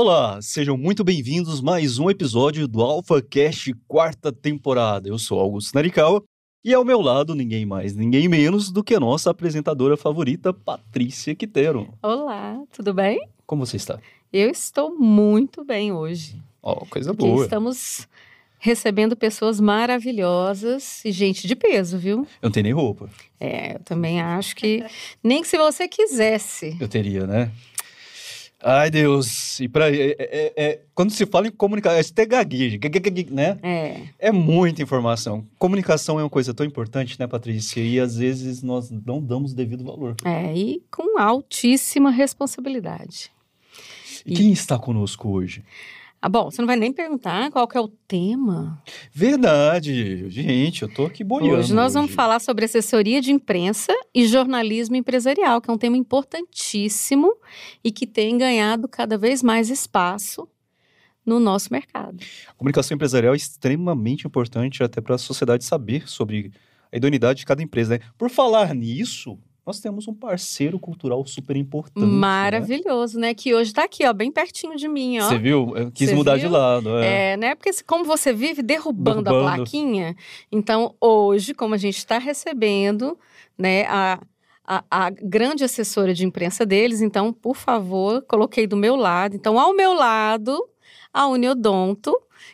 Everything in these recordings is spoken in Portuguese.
Olá, sejam muito bem-vindos a mais um episódio do AlphaCast quarta temporada. Eu sou Augusto Narikawa e ao meu lado ninguém mais, ninguém menos do que a nossa apresentadora favorita, Patrícia Quitero. Olá, tudo bem? Como você está? Eu estou muito bem hoje. Coisa porque boa. Estamos recebendo pessoas maravilhosas e gente de peso, viu? Eu não tenho nem roupa. Eu também acho que nem que se você quisesse. Eu teria, né? Ai, Deus. E quando se fala em comunicação, você até gagueja, né? É muita informação. Comunicação é uma coisa tão importante, né, Patrícia? E às vezes nós não damos devido valor. E com altíssima responsabilidade. E quem está conosco hoje? Bom, você não vai nem perguntar qual que é o tema? Verdade. Gente, eu tô aqui boiando. Hoje nós vamos falar sobre assessoria de imprensa e jornalismo empresarial, que é um tema importantíssimo e que tem ganhado cada vez mais espaço no nosso mercado. A comunicação empresarial é extremamente importante até para a sociedade saber sobre a idoneidade de cada empresa, né? Por falar nisso, nós temos um parceiro cultural super importante. Maravilhoso, né? Que hoje tá aqui, ó, bem pertinho de mim, ó. Você viu? Eu quis mudar de lado. Né? Porque como você vive derrubando a plaquinha, então hoje, como a gente está recebendo, né, a grande assessora de imprensa deles, então, por favor, coloquei do meu lado. Então, ao meu lado, a Uniodonto,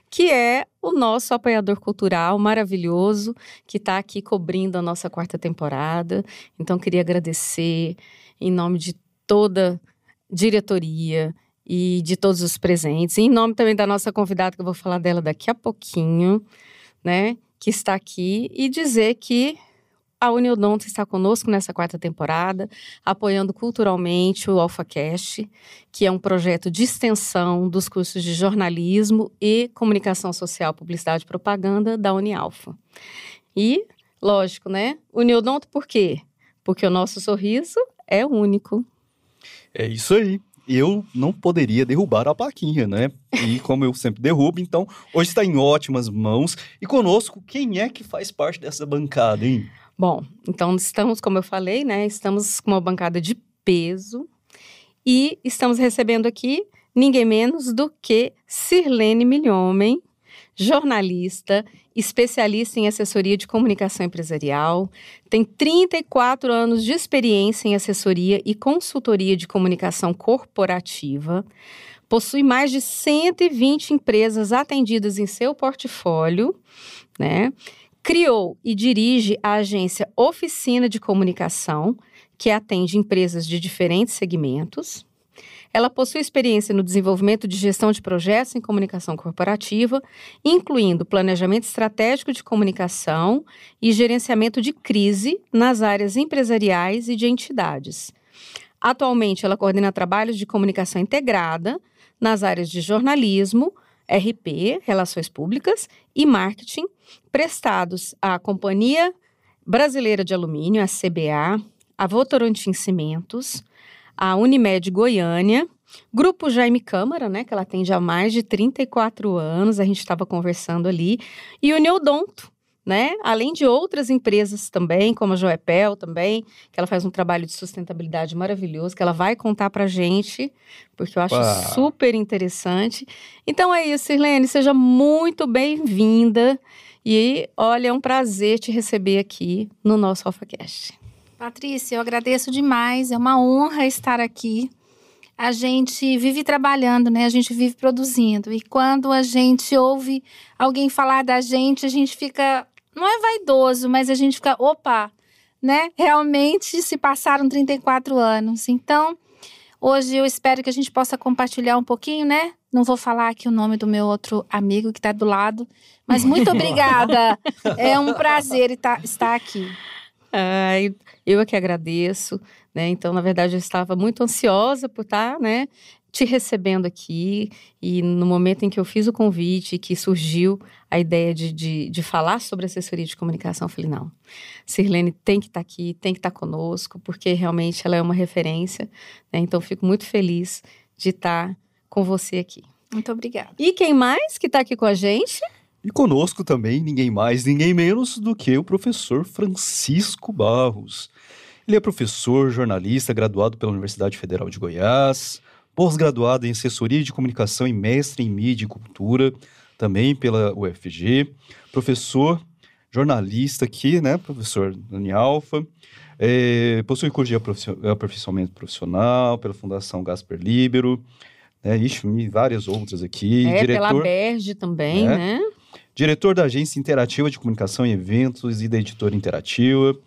que é o nosso apoiador cultural maravilhoso, que está aqui cobrindo a nossa quarta temporada. Então, queria agradecer em nome de toda a diretoria e de todos os presentes, em nome também da nossa convidada, que eu vou falar dela daqui a pouquinho, né, que está aqui, e dizer que a Uniodonto está conosco nessa quarta temporada, apoiando culturalmente o AlphaCast, que é um projeto de extensão dos cursos de jornalismo e comunicação social, publicidade e propaganda da Unialfa. E, lógico, né? Uniodonto por quê? Porque o nosso sorriso é único. É isso aí. Eu não poderia derrubar a plaquinha, né? E como eu sempre derrubo, então hoje está em ótimas mãos. E conosco, quem é que faz parte dessa bancada, hein? Bom, então estamos, como eu falei, né? Estamos com uma bancada de peso e estamos recebendo aqui ninguém menos do que Sirlene Milhomem, jornalista, especialista em assessoria de comunicação empresarial, tem 34 anos de experiência em assessoria e consultoria de comunicação corporativa, possui mais de 120 empresas atendidas em seu portfólio, né? Criou e dirige a agência Oficina de Comunicação, que atende empresas de diferentes segmentos. Ela possui experiência no desenvolvimento de gestão de projetos em comunicação corporativa, incluindo planejamento estratégico de comunicação e gerenciamento de crise nas áreas empresariais e de entidades. Atualmente, ela coordena trabalhos de comunicação integrada nas áreas de jornalismo, RP, Relações Públicas e Marketing, prestados à Companhia Brasileira de Alumínio, a CBA, a Votorantim Cimentos, a Unimed Goiânia, Grupo Jaime Câmara, né, que ela atende há mais de 34 anos, a gente estava conversando ali, e Uniodonto, né, além de outras empresas também, como a Joepel também, que ela faz um trabalho de sustentabilidade maravilhoso, que ela vai contar pra gente, porque eu acho super interessante. Então é isso, Sirlene, seja muito bem-vinda, e olha, é um prazer te receber aqui no nosso AlphaCast. Patrícia, eu agradeço demais, é uma honra estar aqui. A gente vive trabalhando, né? A gente vive produzindo. E quando a gente ouve alguém falar da gente, a gente fica, não é vaidoso, mas a gente fica, opa, né? Realmente se passaram 34 anos. Então, hoje eu espero que a gente possa compartilhar um pouquinho, né? Não vou falar aqui o nome do meu outro amigo que está do lado, mas muito obrigada. É um prazer estar aqui. Eu é que agradeço, né? Então, na verdade, eu estava muito ansiosa por estar, né, te recebendo aqui. E no momento em que eu fiz o convite, que surgiu a ideia de falar sobre assessoria de comunicação, eu falei, não, Sirlene tem que estar aqui, tem que estar conosco, porque realmente ela é uma referência, né? Então, fico muito feliz de estar com você aqui. Muito obrigada. E quem mais que está aqui com a gente? E conosco também, ninguém mais, ninguém menos do que o professor Francisco Barros. Ele é professor, jornalista, graduado pela Universidade Federal de Goiás, pós-graduado em assessoria de comunicação e mestre em mídia e cultura, também pela UFG, professor, jornalista aqui, né, professor da Unialfa, possui curso de aperfeiçoamento profissional pela Fundação Gasper Libero, e várias outras aqui. Pela Aberj também, né? Diretor da Agência Interativa de Comunicação e Eventos e da Editora Interativa.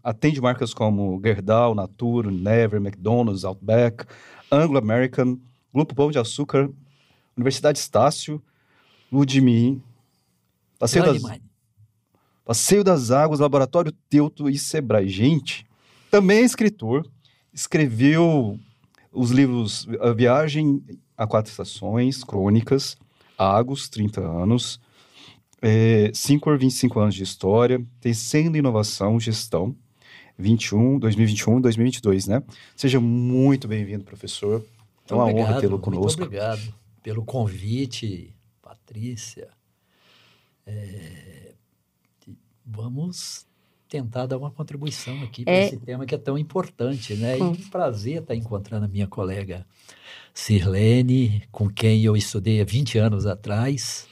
Atende marcas como Gerdau, Natura, Never, McDonald's, Outback, Anglo American, Grupo Pão de Açúcar, Universidade Estácio, Ludmilla, Passeio das Águas, Laboratório Teuto e Sebrae. Gente, também é escritor, escreveu os livros A Viagem a 4 Estações, Crônicas, Agos, 30 anos, 25 anos de história, tem Sendo Inovação, Gestão, 2021, 2022, né? Seja muito bem-vindo, professor. É uma honra tê-lo conosco. Muito obrigado pelo convite, Patrícia. Vamos tentar dar uma contribuição aqui para esse tema que é tão importante, né? E um prazer estar encontrando a minha colega Sirlene, com quem eu estudei há 20 anos atrás,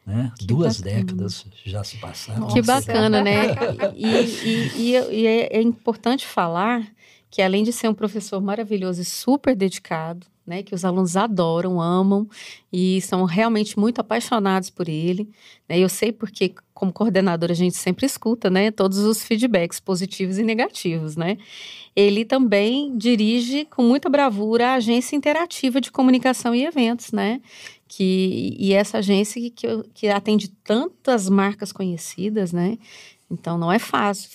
né? 2 décadas já se passaram. Que bacana, né? E é importante falar que, além de ser um professor maravilhoso e super dedicado, né, que os alunos adoram, amam e são realmente muito apaixonados por ele, né? Eu sei porque, como coordenadora, a gente sempre escuta, né, todos os feedbacks positivos e negativos, né? Ele também dirige com muita bravura a Agência Interativa de Comunicação e Eventos, né? E essa agência que atende tantas marcas conhecidas, né? Então, não é fácil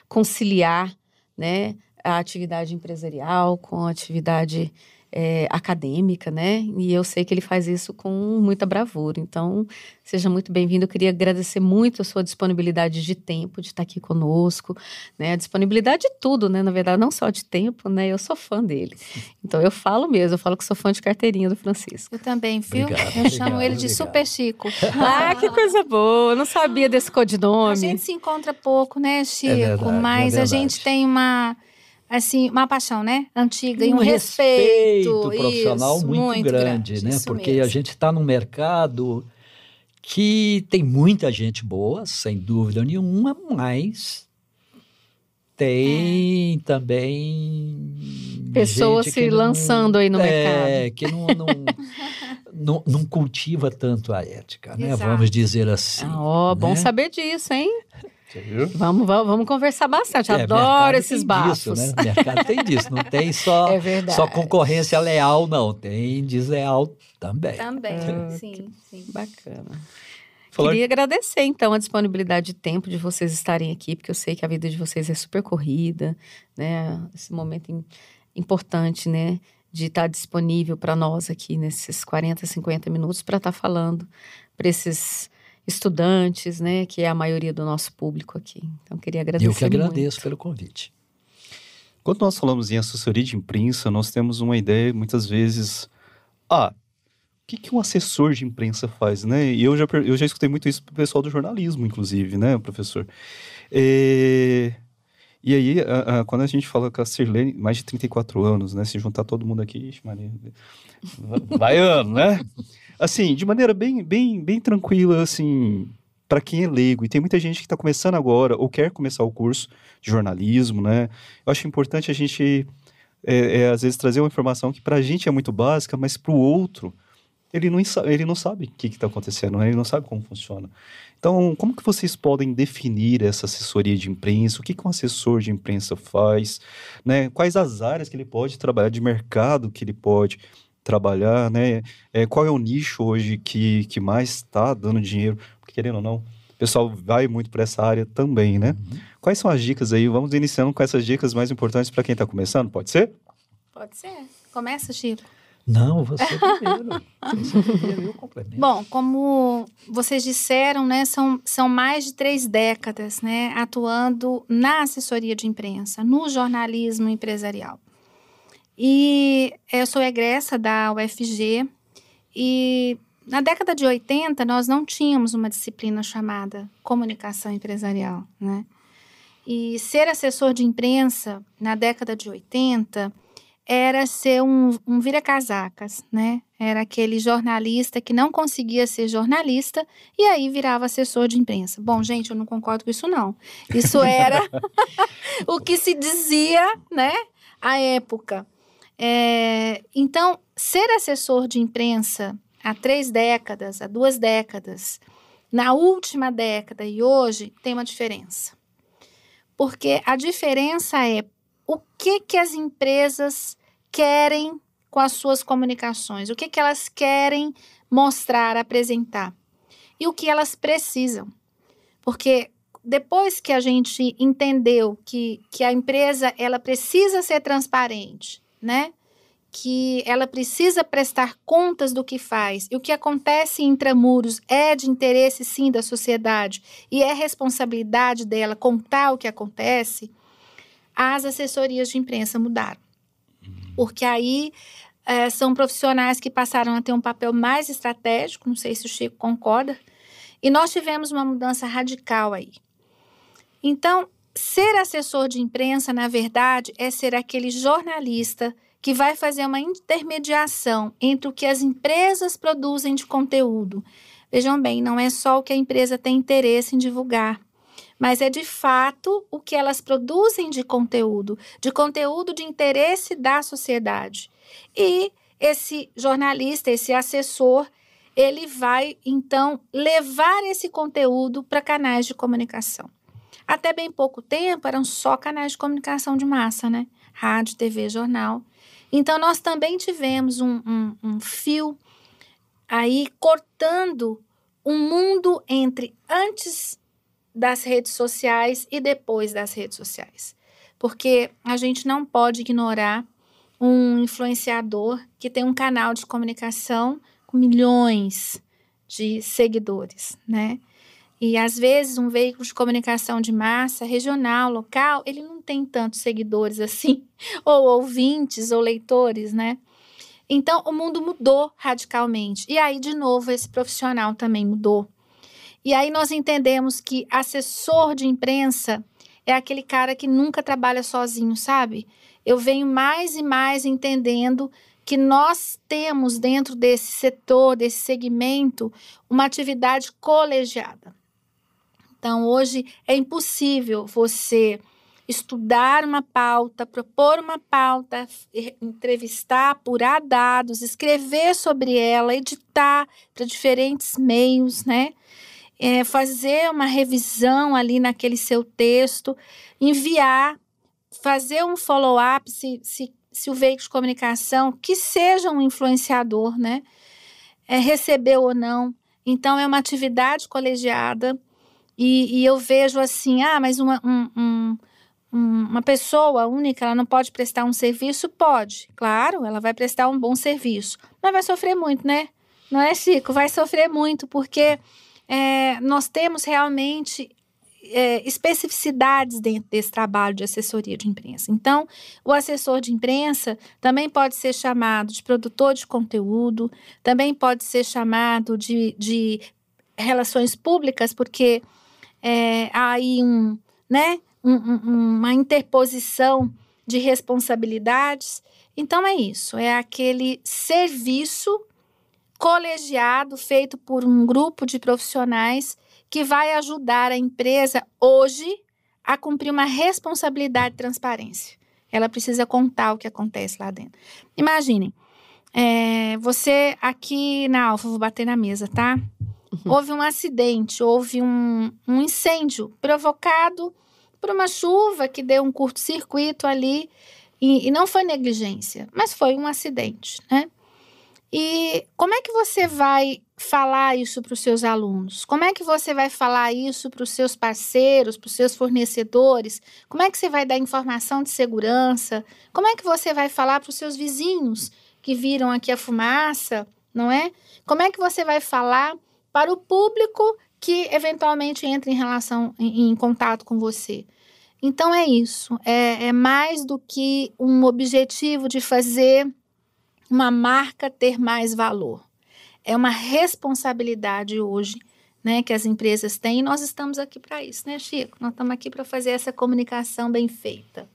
conciliar, né, a atividade empresarial com a atividade acadêmica, né? E eu sei que ele faz isso com muita bravura. Então, seja muito bem-vindo. Eu queria agradecer muito a sua disponibilidade de tempo, de estar aqui conosco, né? A disponibilidade de tudo, né? Na verdade, não só de tempo, né? Eu sou fã dele. Então, eu falo que sou fã de carteirinha do Francisco. Eu também, viu? Eu chamo ele de Super Chico. Que coisa boa! Eu não sabia desse codinome. A gente se encontra pouco, né, Chico? Mas a gente tem uma paixão, né? Antiga e um respeito profissional muito grande, né? Porque mesmo. A gente está num mercado que tem muita gente boa, sem dúvida nenhuma, mas tem também pessoas se lançando aí no mercado. Que não cultiva tanto a ética, né? Vamos dizer assim. Bom saber disso, hein? Vamos conversar bastante. Adoro esses bafos. Disso, né? O mercado tem disso. Não tem só concorrência leal, não. Tem desleal também. Sim. Bacana. Queria agradecer, então, a disponibilidade de tempo de vocês estarem aqui, porque eu sei que a vida de vocês é super corrida, né? Esse momento importante, né? De estar disponível para nós aqui nesses 40, 50 minutos para estar falando para esses estudantes, né, que é a maioria do nosso público aqui. Então, queria agradecer muito. Eu que agradeço pelo convite. Quando nós falamos em assessoria de imprensa, nós temos uma ideia, muitas vezes, o que um assessor de imprensa faz, né? E eu já escutei muito isso do pessoal do jornalismo, inclusive, né, professor? E aí, quando a gente fala com a Sirlene, mais de 34 anos, né, se juntar todo mundo aqui, Maria, vai ano, né? Assim, de maneira bem tranquila, assim, para quem é leigo. E tem muita gente que está começando agora ou quer começar o curso de jornalismo, né? Eu acho importante a gente, às vezes, trazer uma informação que para a gente é muito básica, mas para o outro, ele não sabe o que está acontecendo, né? Ele não sabe como funciona. Então, como que vocês podem definir essa assessoria de imprensa? O que um assessor de imprensa faz? Né? Quais as áreas que ele pode trabalhar, de mercado que ele pode trabalhar, né? Qual é o nicho hoje que mais está dando dinheiro? Porque, querendo ou não, o pessoal vai muito para essa área também, né? Uhum. Quais são as dicas aí? Vamos iniciando com essas dicas mais importantes para quem está começando, pode ser? Pode ser. Começa, Chico. Não, você primeiro, eu complemento. Bom, como vocês disseram, né, são mais de 3 décadas, né, atuando na assessoria de imprensa, no jornalismo empresarial. E eu sou egressa da UFG e na década de 80 nós não tínhamos uma disciplina chamada comunicação empresarial, né? E ser assessor de imprensa na década de 80 era ser um vira-casacas, né? Era aquele jornalista que não conseguia ser jornalista e aí virava assessor de imprensa. Bom, gente, eu não concordo com isso, não. Isso era o que se dizia, né, à época. Então, ser assessor de imprensa há 3 décadas, há 2 décadas, na última década e hoje, tem uma diferença. Porque a diferença é o que as empresas querem com as suas comunicações, o que elas querem mostrar, apresentar e o que elas precisam. Porque depois que a gente entendeu que a empresa ela precisa ser transparente, né? Que ela precisa prestar contas do que faz e o que acontece intramuros é de interesse sim da sociedade e é responsabilidade dela contar o que acontece, as assessorias de imprensa mudaram. Porque aí são profissionais que passaram a ter um papel mais estratégico, não sei se o Chico concorda, e nós tivemos uma mudança radical aí. Então, ser assessor de imprensa, na verdade, é ser aquele jornalista que vai fazer uma intermediação entre o que as empresas produzem de conteúdo. Vejam bem, não é só o que a empresa tem interesse em divulgar, mas é de fato o que elas produzem de conteúdo de interesse da sociedade. E esse jornalista, esse assessor, ele vai, então, levar esse conteúdo para canais de comunicação. Até bem pouco tempo, eram só canais de comunicação de massa, né? Rádio, TV, jornal. Então, nós também tivemos um fio aí cortando um mundo entre antes das redes sociais e depois das redes sociais. Porque a gente não pode ignorar um influenciador que tem um canal de comunicação com milhões de seguidores, né? E, às vezes, um veículo de comunicação de massa, regional, local, ele não tem tantos seguidores assim, ou ouvintes, ou leitores, né? Então, o mundo mudou radicalmente. E aí, de novo, esse profissional também mudou. E aí, nós entendemos que assessor de imprensa é aquele cara que nunca trabalha sozinho, sabe? Eu venho mais e mais entendendo que nós temos dentro desse setor, desse segmento, uma atividade colegiada. Então, hoje é impossível você estudar uma pauta, propor uma pauta, entrevistar, apurar dados, escrever sobre ela, editar para diferentes meios, né? Fazer uma revisão ali naquele seu texto, enviar, fazer um follow-up, se o veículo de comunicação, que seja um influenciador, né? Recebeu ou não. Então, é uma atividade colegiada. E eu vejo assim, mas uma pessoa única, ela não pode prestar um serviço? Pode, claro, ela vai prestar um bom serviço, mas vai sofrer muito, né? Não é, Chico? Vai sofrer muito, porque nós temos realmente especificidades dentro desse trabalho de assessoria de imprensa. Então, o assessor de imprensa também pode ser chamado de produtor de conteúdo, também pode ser chamado de relações públicas, porque há aí uma interposição de responsabilidades. Então, é isso, é aquele serviço colegiado feito por um grupo de profissionais que vai ajudar a empresa hoje a cumprir uma responsabilidade de transparência. Ela precisa contar o que acontece lá dentro. Imaginem, você aqui na Alfa, vou bater na mesa, tá? Houve um acidente, houve um incêndio provocado por uma chuva que deu um curto-circuito ali e não foi negligência, mas foi um acidente, né? E como é que você vai falar isso para os seus alunos? Como é que você vai falar isso para os seus parceiros, para os seus fornecedores? Como é que você vai dar informação de segurança? Como é que você vai falar para os seus vizinhos que viram aqui a fumaça, não é? Como é que você vai falar para o público que eventualmente entra em contato com você? Então é isso, é mais do que um objetivo de fazer uma marca ter mais valor. É uma responsabilidade hoje, né, que as empresas têm, e nós estamos aqui para isso, né, Chico? Nós estamos aqui para fazer essa comunicação bem feita.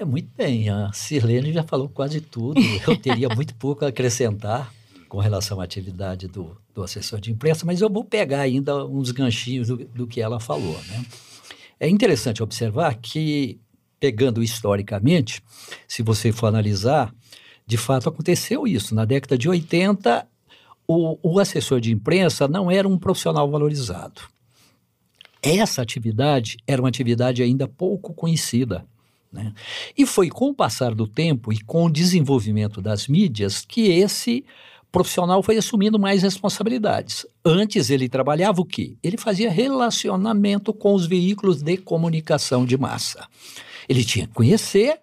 Muito bem, a Sirlene já falou quase tudo. Eu teria muito pouco a acrescentar com relação à atividade do assessor de imprensa, mas eu vou pegar ainda uns ganchinhos do que ela falou, né? É interessante observar que, pegando historicamente, se você for analisar, de fato aconteceu isso. Na década de 80, o assessor de imprensa não era um profissional valorizado. Essa atividade era uma atividade ainda pouco conhecida, né? E foi com o passar do tempo e com o desenvolvimento das mídias que esse profissional foi assumindo mais responsabilidades. Antes ele trabalhava o quê? Ele fazia relacionamento com os veículos de comunicação de massa. Ele tinha que conhecer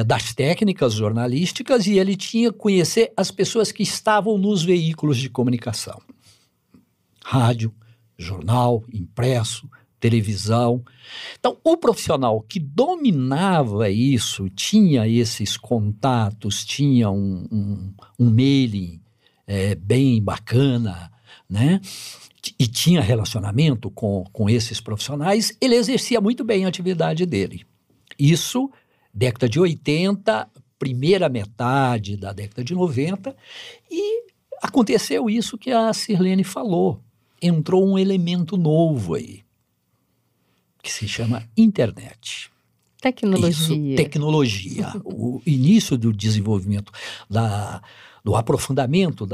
das técnicas jornalísticas e ele tinha que conhecer as pessoas que estavam nos veículos de comunicação. Rádio, jornal, impresso, televisão. Então, o profissional que dominava isso, tinha esses contatos, tinha um mailing bem bacana, né? E tinha relacionamento com esses profissionais, ele exercia muito bem a atividade dele. Isso, década de 80, primeira metade da década de 90, e aconteceu isso que a Sirlene falou. Entrou um elemento novo aí, que se chama internet. Tecnologia. Isso, tecnologia. O início do desenvolvimento, do aprofundamento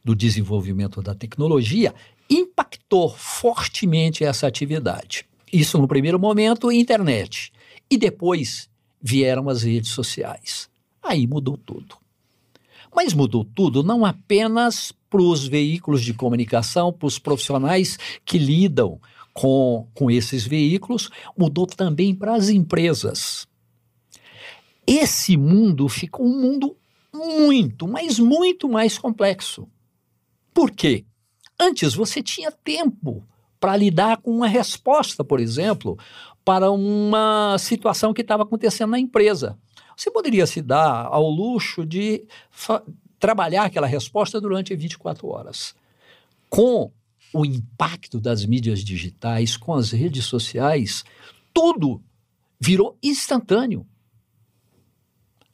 do desenvolvimento da tecnologia impactou fortemente essa atividade. Isso no primeiro momento, internet. E depois vieram as redes sociais. Aí mudou tudo. Mas mudou tudo não apenas para os veículos de comunicação, para os profissionais que lidam com esses veículos, mudou também para as empresas. Esse mundo ficou um mundo muito, mas muito mais complexo. Por quê? Antes você tinha tempo para lidar com uma resposta, por exemplo, para uma situação que estava acontecendo na empresa. Você poderia se dar ao luxo de trabalhar aquela resposta durante 24 horas. Com o impacto das mídias digitais, com as redes sociais, tudo virou instantâneo.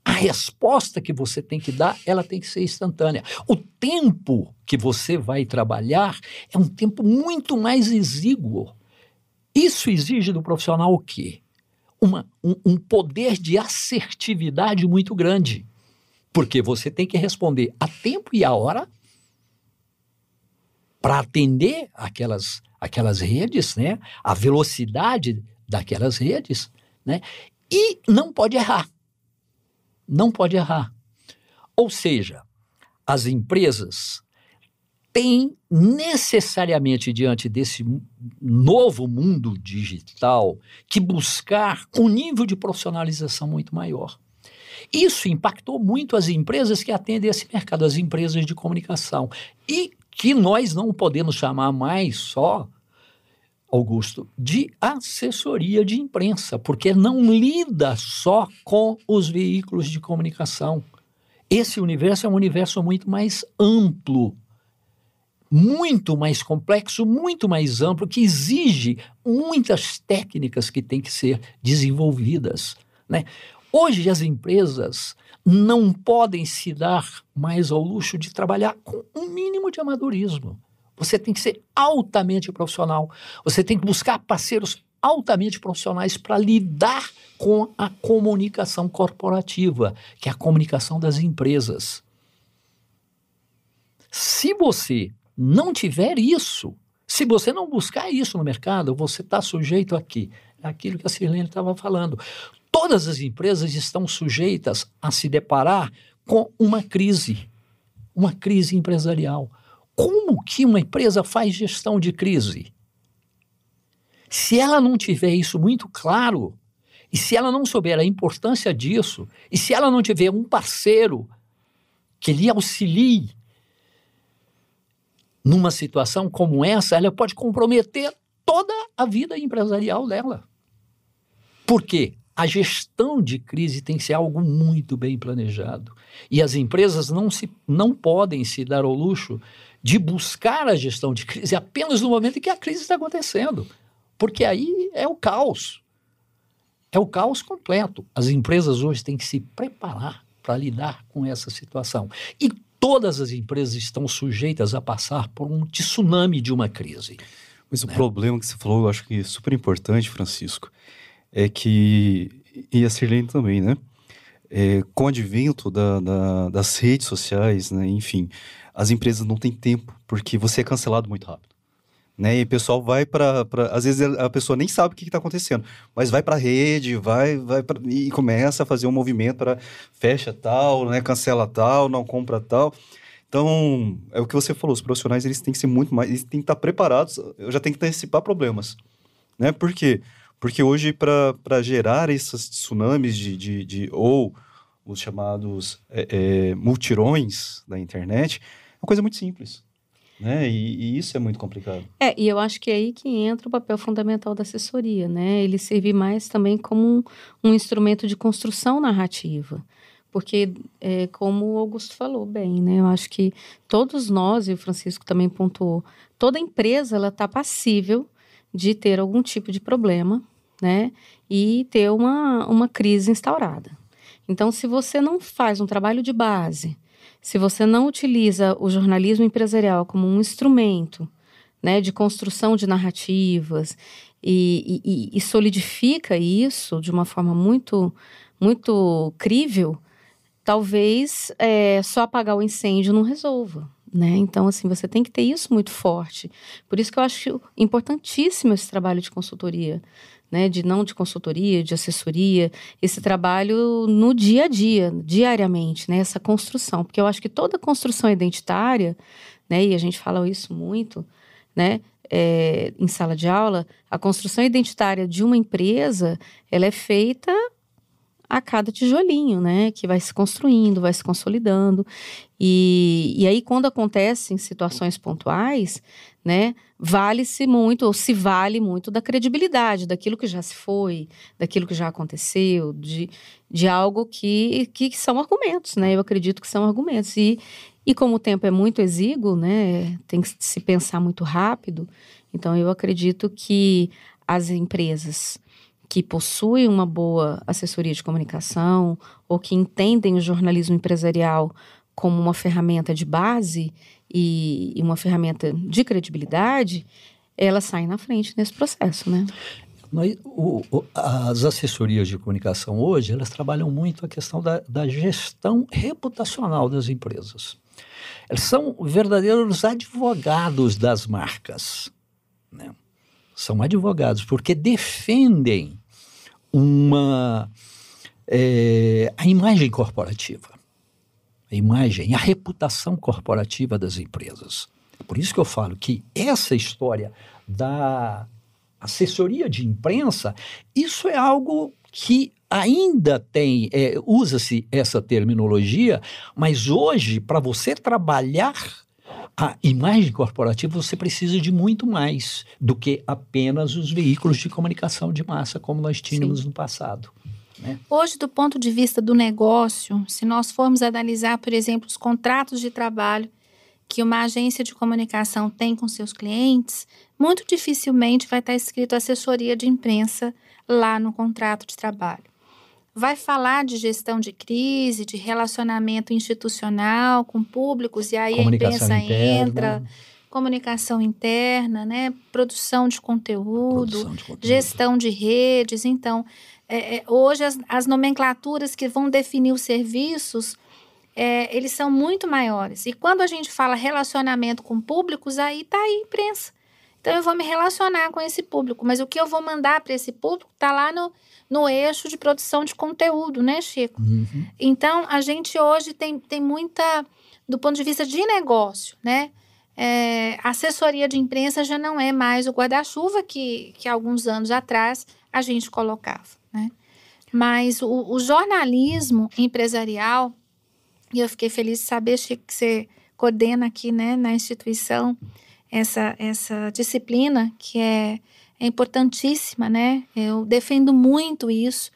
A resposta que você tem que dar, ela tem que ser instantânea. O tempo que você vai trabalhar é um tempo muito mais exíguo. Isso exige do profissional o quê? Um poder de assertividade muito grande. Porque você tem que responder a tempo e a hora para atender aquelas redes, né? A velocidade daquelas redes, né? E não pode errar. Não pode errar. Ou seja, as empresas têm necessariamente, diante desse novo mundo digital, que buscar um nível de profissionalização muito maior. Isso impactou muito as empresas que atendem esse mercado, as empresas de comunicação. E que nós não podemos chamar mais só, Augusto, de assessoria de imprensa, porque não lida só com os veículos de comunicação. Esse universo é um universo muito mais amplo, muito mais complexo, muito mais amplo, que exige muitas técnicas que têm que ser desenvolvidas, né? Hoje as empresas não podem se dar mais ao luxo de trabalhar com um mínimo de amadorismo. Você tem que ser altamente profissional. Você tem que buscar parceiros altamente profissionais para lidar com a comunicação corporativa, que é a comunicação das empresas. Se você não tiver isso, se você não buscar isso no mercado, você está sujeito àquilo que a Sirlene estava falando. Todas as empresas estão sujeitas a se deparar com uma crise empresarial. Como que uma empresa faz gestão de crise? Se ela não tiver isso muito claro, e se ela não souber a importância disso, e se ela não tiver um parceiro que lhe auxilie numa situação como essa, ela pode comprometer toda a vida empresarial dela. Por quê? A gestão de crise tem que ser algo muito bem planejado. E as empresas não podem se dar ao luxo de buscar a gestão de crise apenas no momento em que a crise está acontecendo. Porque aí é o caos. É o caos completo. As empresas hoje têm que se preparar para lidar com essa situação. E todas as empresas estão sujeitas a passar por um tsunami de uma crise. Mas o problema que você falou, eu acho que é super importante, Francisco, é que, e a Sirlene também, né? Com o advento das redes sociais, né? Enfim, as empresas não têm tempo, porque você é cancelado muito rápido. Né? E o pessoal vai para... Às vezes a pessoa nem sabe o que está acontecendo, mas vai para a rede, e começa a fazer um movimento para fecha tal, né? Cancela tal, não compra tal. Então, é o que você falou, os profissionais eles têm que ser muito mais... Eles têm que estar preparados, eu já tenho que antecipar problemas. Né? Por quê? Porque hoje, para gerar esses tsunamis ou os chamados multirões da internet, é uma coisa muito simples. Né? E isso é muito complicado. E eu acho que é aí que entra o papel fundamental da assessoria, né? Ele servir mais também como um instrumento de construção narrativa. Porque, como o Augusto falou bem, né? Eu acho que todos nós, e o Francisco também pontuou, toda empresa ela está passível de ter algum tipo de problema, né? E ter uma crise instaurada. Então, se você não faz um trabalho de base, se você não utiliza o jornalismo empresarial como um instrumento, né, de construção de narrativas e solidifica isso de uma forma muito, muito crível, talvez só apagar o incêndio não resolva. Né? Então, assim, você tem que ter isso muito forte. Por isso que eu acho importantíssimo esse trabalho de consultoria, né? De consultoria, de assessoria, esse trabalho no dia a dia, diariamente, né? Essa construção. Porque eu acho que toda construção identitária, né? E a gente fala isso muito, né? Em sala de aula, a construção identitária de uma empresa, ela é feita a cada tijolinho, né? Que vai se construindo, vai se consolidando. E aí, quando acontecem situações pontuais, né? Vale-se muito, ou se vale muito da credibilidade, daquilo que já se foi, daquilo que já aconteceu, de algo que são argumentos, né? Eu acredito que são argumentos. E como o tempo é muito exíguo, né? Tem que se pensar muito rápido. Então, eu acredito que as empresas que possuem uma boa assessoria de comunicação ou que entendem o jornalismo empresarial como uma ferramenta de base e uma ferramenta de credibilidade, elas saem na frente nesse processo, né? As assessorias de comunicação hoje, elas trabalham muito a questão da gestão reputacional das empresas. Elas são verdadeiros advogados das marcas, né? São advogados porque defendem a imagem corporativa, a reputação corporativa das empresas. Por isso que eu falo que essa história da assessoria de imprensa, isso é algo que ainda usa-se essa terminologia, mas hoje, para você trabalhar a imagem corporativa, você precisa de muito mais do que apenas os veículos de comunicação de massa, como nós tínhamos no passado. Né? Hoje, do ponto de vista do negócio, se nós formos analisar, por exemplo, os contratos de trabalho que uma agência de comunicação tem com seus clientes, muito dificilmente vai estar escrito assessoria de imprensa lá no contrato de trabalho. Vai falar de gestão de crise, de relacionamento institucional com públicos, e aí a imprensa entra, comunicação interna, né? Produção de conteúdo, gestão de redes. Então, hoje as nomenclaturas que vão definir os serviços, eles são muito maiores. E quando a gente fala relacionamento com públicos, aí está a imprensa. Então, eu vou me relacionar com esse público, mas o que eu vou mandar para esse público está lá no eixo de produção de conteúdo, né, Chico? Uhum. Então, a gente hoje tem muita, do ponto de vista de negócio, né? A assessoria de imprensa já não é mais o guarda-chuva que alguns anos atrás a gente colocava, né? Mas o jornalismo empresarial, e eu fiquei feliz de saber, Chico, que você coordena aqui, né, na instituição, essa disciplina que é importantíssima, né? Eu defendo muito isso,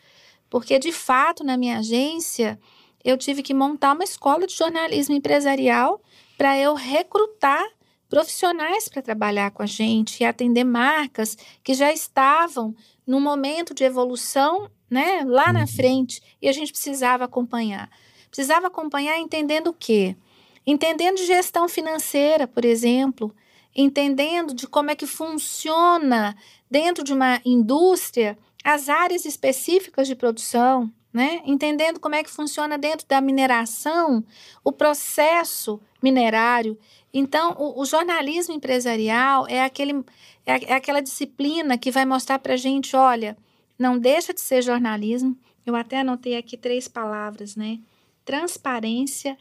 porque, de fato, na minha agência, eu tive que montar uma escola de jornalismo empresarial para eu recrutar profissionais para trabalhar com a gente e atender marcas que já estavam num momento de evolução né? Lá na frente, e a gente precisava acompanhar. Precisava acompanhar entendendo o quê? Entendendo de gestão financeira, por exemplo, entendendo de como é que funciona dentro de uma indústria as áreas específicas de produção, né? Entendendo como é que funciona dentro da mineração o processo minerário. Então, o jornalismo empresarial é aquela disciplina que vai mostrar para a gente, olha, não deixa de ser jornalismo. Eu até anotei aqui 3 palavras, né? Transparência,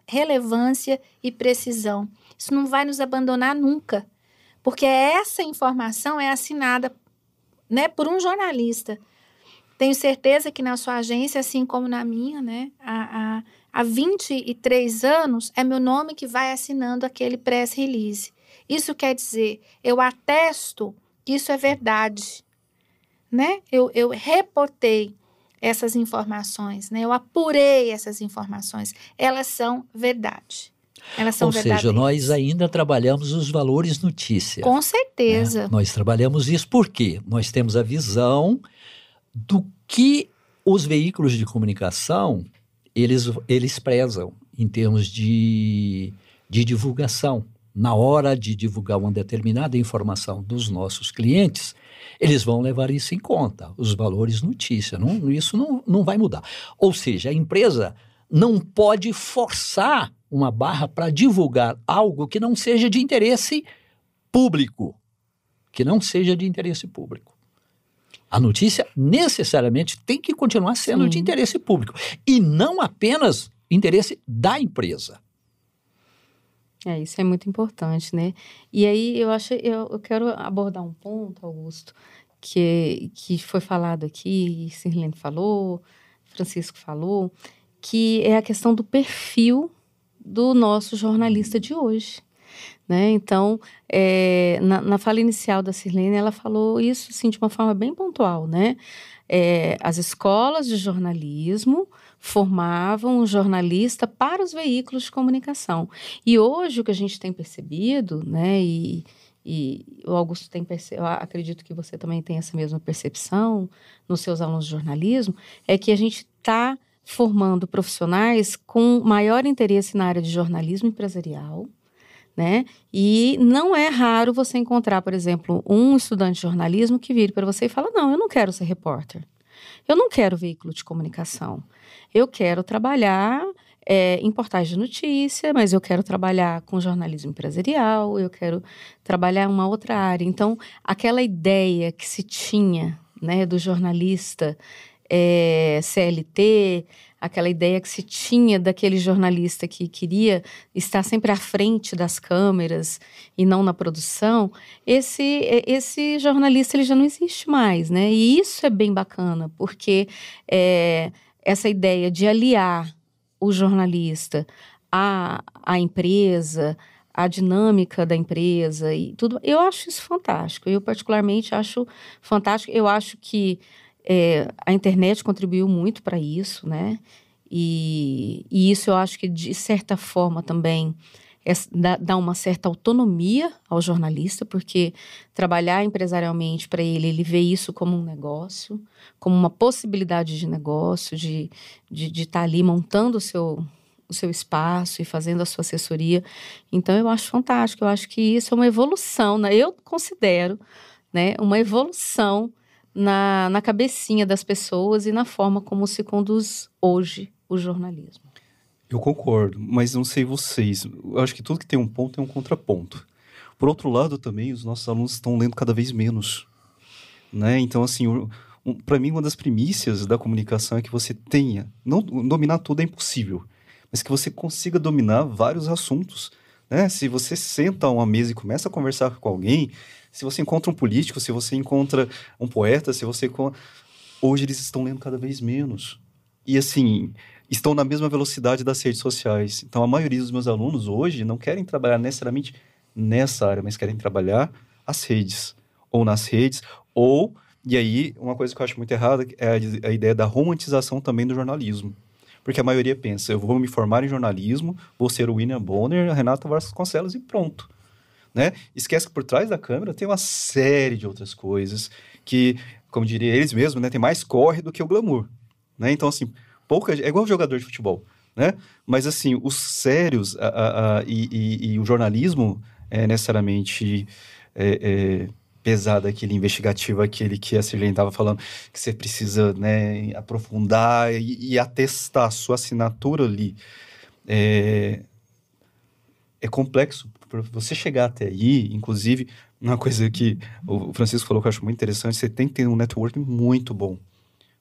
relevância e precisão. Isso não vai nos abandonar nunca, porque essa informação é assinada, né, por um jornalista. Tenho certeza que na sua agência, assim como na minha, né, há 23 anos, é meu nome que vai assinando aquele press release. Isso quer dizer, eu atesto que isso é verdade, né? Eu reportei essas informações, né? Eu apurei essas informações. Elas são verdade. Elas são verdadeiras. Ou seja, nós ainda trabalhamos os valores notícia. Com certeza. Né? Nós trabalhamos isso porque nós temos a visão do que os veículos de comunicação eles prezam em termos de divulgação. Na hora de divulgar uma determinada informação dos nossos clientes, eles vão levar isso em conta, os valores notícia. Isso não vai mudar. Ou seja, a empresa não pode forçar uma barra para divulgar algo que não seja de interesse público. Que não seja de interesse público. A notícia necessariamente tem que continuar sendo de interesse público. E não apenas interesse da empresa. Isso é muito importante, né? E aí eu quero abordar um ponto, Augusto, que foi falado aqui, Sirlene falou, Francisco falou, que é a questão do perfil do nosso jornalista de hoje, né? Então, na fala inicial da Sirlene, ela falou isso assim, de uma forma bem pontual, né? As escolas de jornalismo formavam um jornalista para os veículos de comunicação. E hoje o que a gente tem percebido, né, e o Augusto eu acredito que você também tem essa mesma percepção nos seus alunos de jornalismo, é que a gente está formando profissionais com maior interesse na área de jornalismo empresarial, né? E não é raro você encontrar, por exemplo, um estudante de jornalismo que vire para você e fala, não, eu não quero ser repórter, eu não quero veículo de comunicação, eu quero trabalhar em portais de notícia, mas eu quero trabalhar com jornalismo empresarial, eu quero trabalhar uma outra área. Então, aquela ideia que se tinha, né, do jornalista CLT, aquela ideia que se tinha daquele jornalista que queria estar sempre à frente das câmeras e não na produção, esse jornalista ele já não existe mais, né? E isso é bem bacana, porque essa ideia de aliar o jornalista à empresa, à dinâmica da empresa e tudo, eu acho isso fantástico. Eu particularmente acho fantástico. Eu acho que a internet contribuiu muito para isso, né? E isso eu acho que, de certa forma, também dá uma certa autonomia ao jornalista, porque trabalhar empresarialmente para ele vê isso como um negócio, como uma possibilidade de negócio, de estar ali montando o seu espaço e fazendo a sua assessoria. Então, eu acho fantástico. Eu acho que isso é uma evolução, né? Eu considero, né, uma evolução na cabecinha das pessoas e na forma como se conduz hoje o jornalismo. Eu concordo, mas não sei vocês. Eu acho que tudo que tem um ponto tem um contraponto. Por outro lado, também, os nossos alunos estão lendo cada vez menos, né? Então, assim, para mim, uma das primícias da comunicação é que você tenha... Não dominar tudo é impossível, mas que você consiga dominar vários assuntos, né? Se você senta a uma mesa e começa a conversar com alguém, se você encontra um político, se você encontra um poeta, hoje eles estão lendo cada vez menos. E, assim, estão na mesma velocidade das redes sociais. Então, a maioria dos meus alunos hoje não querem trabalhar necessariamente nessa área, mas querem trabalhar nas redes. E aí, uma coisa que eu acho muito errada é a ideia da romantização também do jornalismo. Porque a maioria pensa, eu vou me formar em jornalismo, vou ser o William Bonner, a Renata Vasconcelos e pronto. Né? Esquece que por trás da câmera tem uma série de outras coisas que como diria eles mesmos, né? Tem mais corre do que o glamour, né? Então, assim, é igual jogador de futebol, né? Mas, assim, os sérios e o jornalismo é necessariamente pesado, aquele investigativo, aquele que a Sirlene estava falando, que você precisa, né, aprofundar e atestar a sua assinatura ali. É complexo. Para você chegar até aí, inclusive, uma coisa que o Francisco falou que eu acho muito interessante, você tem que ter um networking muito bom,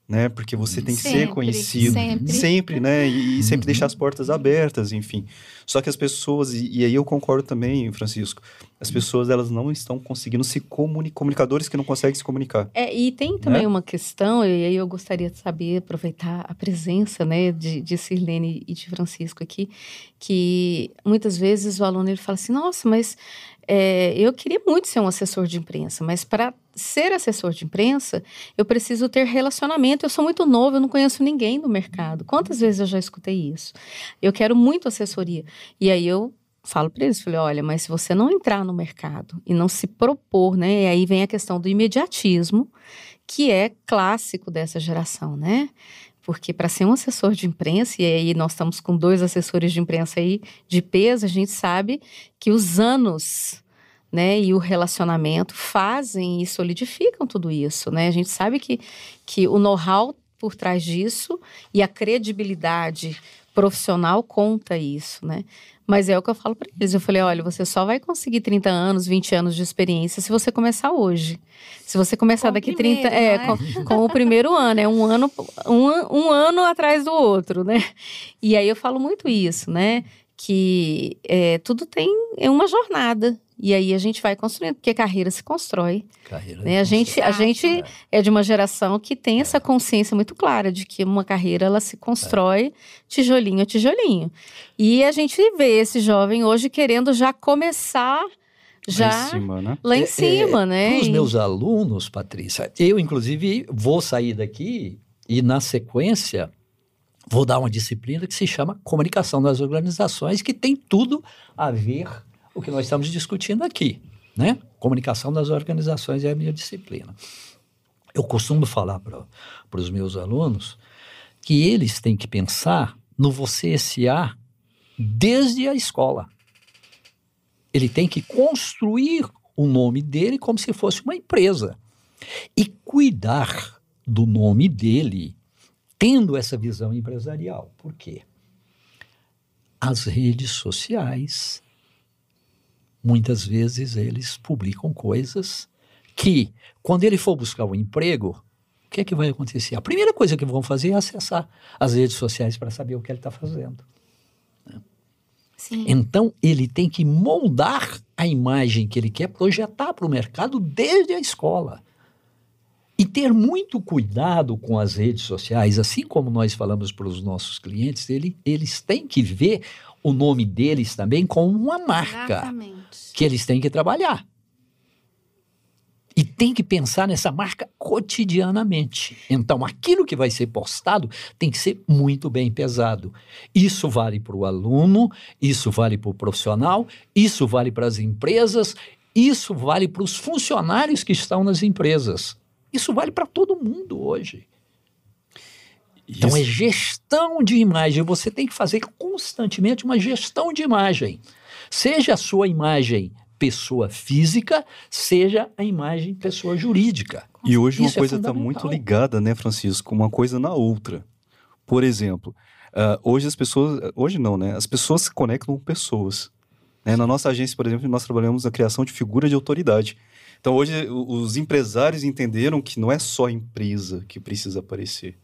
né? Porque você tem que ser conhecido sempre, né? E sempre deixar as portas abertas, enfim. Só que as pessoas, e aí eu concordo também, Francisco, as pessoas, elas não estão conseguindo se comunicar, comunicadores que não conseguem se comunicar. E tem também uma questão, e aí eu gostaria de saber, aproveitar a presença, né, de Sirlene e de Francisco aqui, que muitas vezes o aluno ele fala assim, nossa, mas eu queria muito ser um assessor de imprensa, mas para ser assessor de imprensa, eu preciso ter relacionamento. Eu sou muito novo, eu não conheço ninguém no mercado. Quantas vezes eu já escutei isso? Eu quero muito assessoria. E aí eu falo para eles, falei, olha, mas se você não entrar no mercado e não se propor, né? E aí vem a questão do imediatismo, que é clássico dessa geração, né? Porque para ser um assessor de imprensa, e aí nós estamos com 2 assessores de imprensa aí de peso, a gente sabe que os anos, né, e o relacionamento fazem e solidificam tudo isso, né? A gente sabe que o know-how por trás disso e a credibilidade profissional conta isso, né? Mas é o que eu falo para eles. Eu falei, olha, você só vai conseguir 30 anos, 20 anos de experiência se você começar hoje. Se você começar com daqui 30... com o primeiro ano. É um ano atrás do outro, né? E aí eu falo muito isso, né? Que tudo tem uma jornada. E aí a gente vai construindo, porque carreira se constrói. Né? A gente é de uma geração que tem essa consciência muito clara de que uma carreira ela se constrói tijolinho a tijolinho. E a gente vê esse jovem hoje querendo já começar lá em cima, né? Para os meus alunos, Patrícia, eu inclusive vou sair daqui e na sequência vou dar uma disciplina que se chama Comunicação das Organizações, que tem tudo a ver o que nós estamos discutindo aqui, né? Comunicação das organizações é a minha disciplina. Eu costumo falar para os meus alunos que eles têm que pensar no Você S.A. desde a escola. Ele tem que construir o nome dele como se fosse uma empresa e cuidar do nome dele tendo essa visão empresarial. Por quê? As redes sociais, muitas vezes eles publicam coisas que, quando ele for buscar um emprego, o que é que vai acontecer? A primeira coisa que vão fazer é acessar as redes sociais para saber o que ele está fazendo. Sim. Então, ele tem que moldar a imagem que ele quer projetar para o mercado desde a escola. E ter muito cuidado com as redes sociais, assim como nós falamos para os nossos clientes, eles têm que ver o nome deles também como uma marca. Exatamente. Que eles têm que trabalhar. E tem que pensar nessa marca cotidianamente. Então, aquilo que vai ser postado tem que ser muito bem pesado. Isso vale para o aluno, isso vale para o profissional, isso vale para as empresas, isso vale para os funcionários que estão nas empresas. Isso vale para todo mundo hoje. Então, é gestão de imagem. Você tem que fazer constantemente uma gestão de imagem. Seja a sua imagem pessoa física, seja a imagem pessoa jurídica. E hoje uma coisa está muito ligada, né, Francisco? Uma coisa na outra. Por exemplo, hoje as pessoas... Hoje não, né? As pessoas se conectam com pessoas. Né? Na nossa agência, por exemplo, nós trabalhamos na criação de figura de autoridade. Então, hoje, os empresários entenderam que não é só a empresa que precisa aparecer,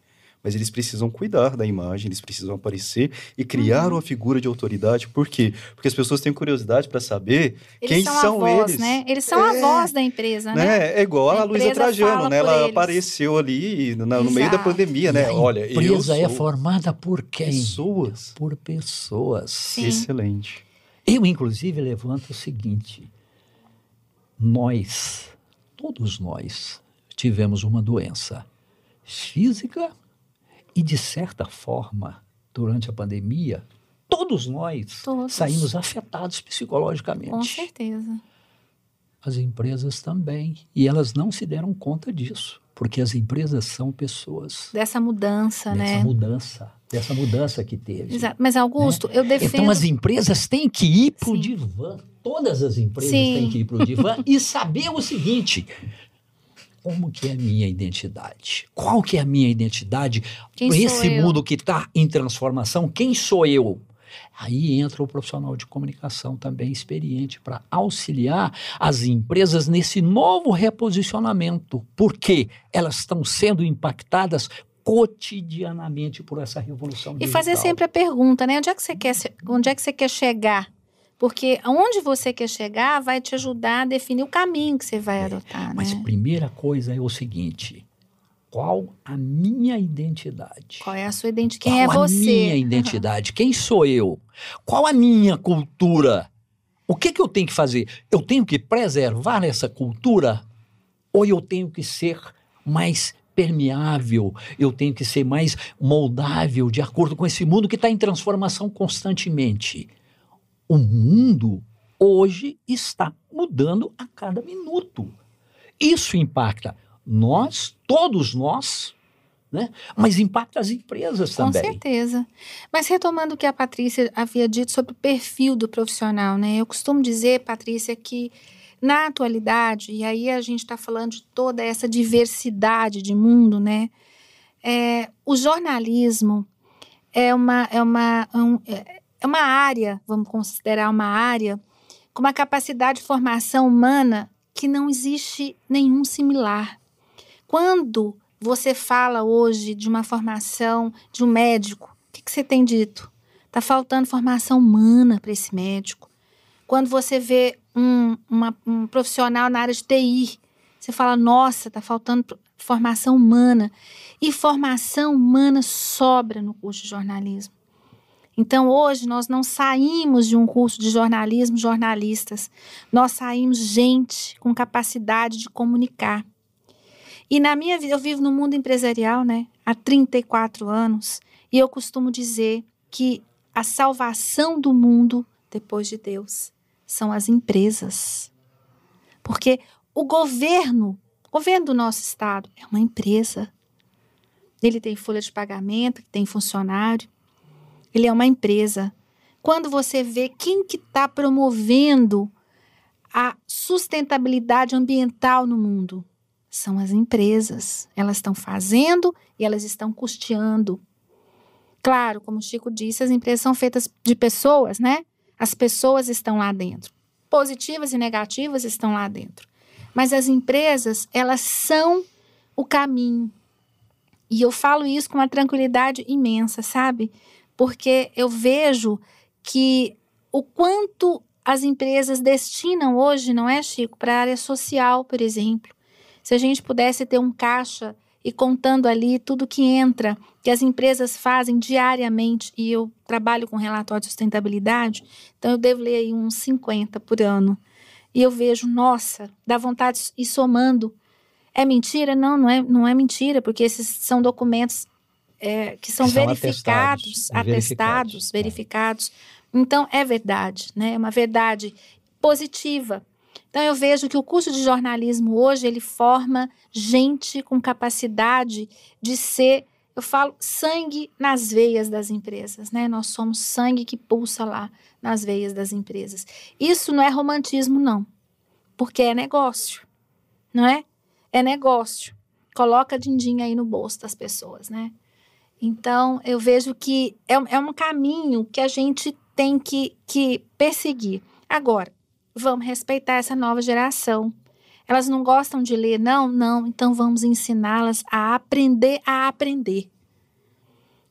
mas eles precisam cuidar da imagem, eles precisam aparecer e criar uma figura de autoridade. Por quê? Porque as pessoas têm curiosidade para saber quem são eles. Né? Eles são a voz da empresa, né? É igual a Luísa Trajano, né? Ela apareceu ali no meio da pandemia, né? Olha, a empresa é formada por quem? Pessoas. Por pessoas. Sim. Excelente. Eu, inclusive, levanto o seguinte... Todos nós, tivemos uma doença física e, de certa forma, durante a pandemia, todos nós saímos afetados psicologicamente. Com certeza. as empresas também. E elas não se deram conta disso, porque as empresas são pessoas. Dessa mudança, né? Dessa mudança que teve. Exato. Mas, Augusto, eu defendo... Então, as empresas têm que ir para o divã. Todas as empresas têm que ir para o divã e saber o seguinte: como que é a minha identidade? Qual que é a minha identidade? Esse mundo que está em transformação, quem sou eu? Aí entra o profissional de comunicação também experiente para auxiliar as empresas nesse novo reposicionamento, porque elas estão sendo impactadas cotidianamente por essa revolução digital. E fazer sempre a pergunta, né? Onde é que você quer chegar? Porque aonde você quer chegar vai te ajudar a definir o caminho que você vai adotar, Mas a primeira coisa é o seguinte: qual a minha identidade? Qual é a sua identidade? Quem é você? Qual a minha identidade? Quem sou eu? Qual a minha cultura? O que eu tenho que fazer? Eu tenho que preservar essa cultura? Ou eu tenho que ser mais permeável? Eu tenho que ser mais moldável de acordo com esse mundo que está em transformação constantemente? O mundo hoje está mudando a cada minuto. Isso impacta nós, todos nós, né? Mas impacta as empresas também. Com certeza. Mas retomando o que a Patrícia havia dito sobre o perfil do profissional, né? Eu costumo dizer, Patrícia, que na atualidade, e aí a gente está falando de toda essa diversidade de mundo, né? O jornalismo é uma área, vamos considerar uma área, com uma capacidade de formação humana que não existe nenhum similar. Quando você fala hoje de uma formação de um médico, o que você tem dito? Está faltando formação humana para esse médico. Quando você vê um profissional na área de TI, você fala, nossa, está faltando formação humana. E formação humana sobra no curso de jornalismo. Então, hoje, nós não saímos de um curso de jornalismo jornalistas. Nós saímos gente com capacidade de comunicar. E na minha vida, eu vivo no mundo empresarial, né? Há 34 anos. E eu costumo dizer que a salvação do mundo, depois de Deus, são as empresas. Porque o governo do nosso estado é uma empresa. Ele tem folha de pagamento, tem funcionário. Ele é uma empresa. Quando você vê quem que está promovendo a sustentabilidade ambiental no mundo, são as empresas. Elas estão fazendo e elas estão custeando. Claro, como o Chico disse, as empresas são feitas de pessoas, né? As pessoas estão lá dentro. Positivas e negativas estão lá dentro. Mas as empresas, elas são o caminho. E eu falo isso com uma tranquilidade imensa, sabe? Porque eu vejo que o quanto as empresas destinam hoje, não é, Chico, para a área social, por exemplo. Se a gente pudesse ter um caixa e contando ali tudo que entra, que as empresas fazem diariamente, e eu trabalho com relatório de sustentabilidade, então eu devo ler aí uns 50 por ano. E eu vejo, nossa, dá vontade de ir somando. É mentira? Não é mentira, porque esses são documentos que são verificados. Então, é verdade, né? É uma verdade positiva. Então, eu vejo que o curso de jornalismo hoje, ele forma gente com capacidade de ser, eu falo, sangue nas veias das empresas, né? Nós somos sangue que pulsa lá nas veias das empresas. Isso não é romantismo, não, porque é negócio, não é? É negócio. Coloca din-din aí no bolso das pessoas, né? Então, eu vejo que é um caminho que a gente tem que perseguir. Agora, vamos respeitar essa nova geração. Elas não gostam de ler, não. Então, vamos ensiná-las a aprender a aprender.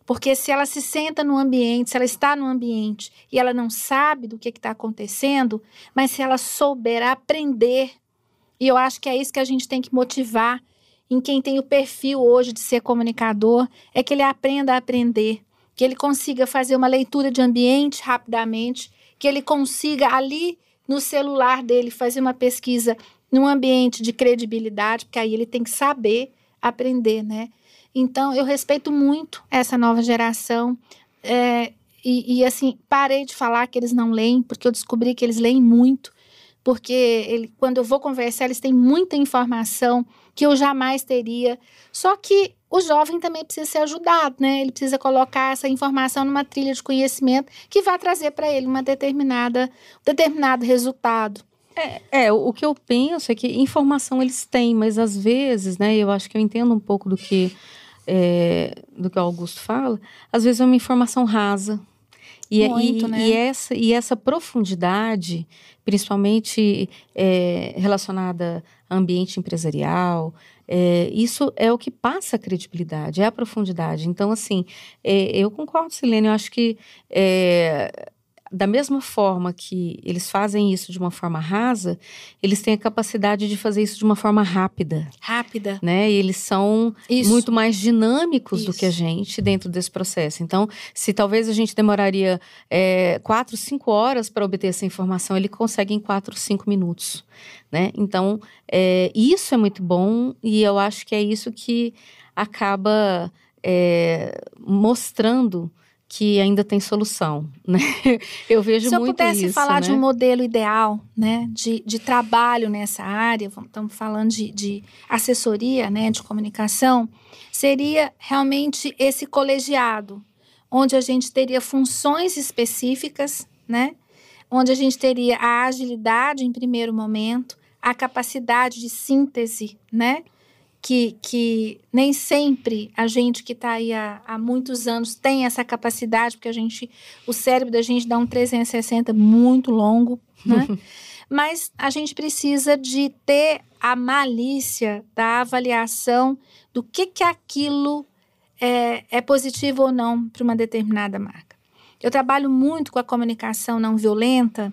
Porque se ela se senta no ambiente, se ela está no ambiente e ela não sabe do que está acontecendo, mas se ela souber aprender, e eu acho que é isso que a gente tem que motivar em quem tem o perfil hoje de ser comunicador, é que ele aprenda a aprender, que ele consiga fazer uma leitura de ambiente rapidamente, que ele consiga ali no celular dele fazer uma pesquisa num ambiente de credibilidade, porque aí ele tem que saber aprender, né? Então, eu respeito muito essa nova geração e assim, parei de falar que eles não leem, porque eu descobri que eles leem muito, porque quando eu vou conversar, eles têm muita informação que eu jamais teria. Só que o jovem também precisa ser ajudado, né? Ele precisa colocar essa informação numa trilha de conhecimento que vai trazer para ele um determinado resultado. O que eu penso é que informação eles têm, mas às vezes, né, eu acho que eu entendo um pouco do que o Augusto fala, às vezes é uma informação rasa. Muito, né? E essa profundidade, principalmente relacionada a ambiente empresarial, isso é o que passa a credibilidade, é a profundidade. Então, assim, eu concordo, Sirlene, eu acho que da mesma forma que eles fazem isso de uma forma rasa, eles têm a capacidade de fazer isso de uma forma rápida. Rápida. Né? E eles são muito mais dinâmicos do que a gente dentro desse processo. Então, se talvez a gente demoraria 4, 5 horas para obter essa informação, ele consegue em 4, 5 minutos. Né? Então, isso é muito bom e eu acho que é isso que acaba mostrando que ainda tem solução, né? Eu vejo muito isso. Se eu pudesse falar de um modelo ideal, né, de trabalho nessa área, estamos falando de assessoria, né, de comunicação, seria realmente esse colegiado, onde a gente teria funções específicas, né, onde a gente teria a agilidade em primeiro momento, a capacidade de síntese, né, que nem sempre a gente que está aí há muitos anos tem essa capacidade, porque o cérebro da gente dá um 360 muito longo, né? Mas a gente precisa de ter a malícia da avaliação do que aquilo é positivo ou não para uma determinada marca. Eu trabalho muito com a comunicação não violenta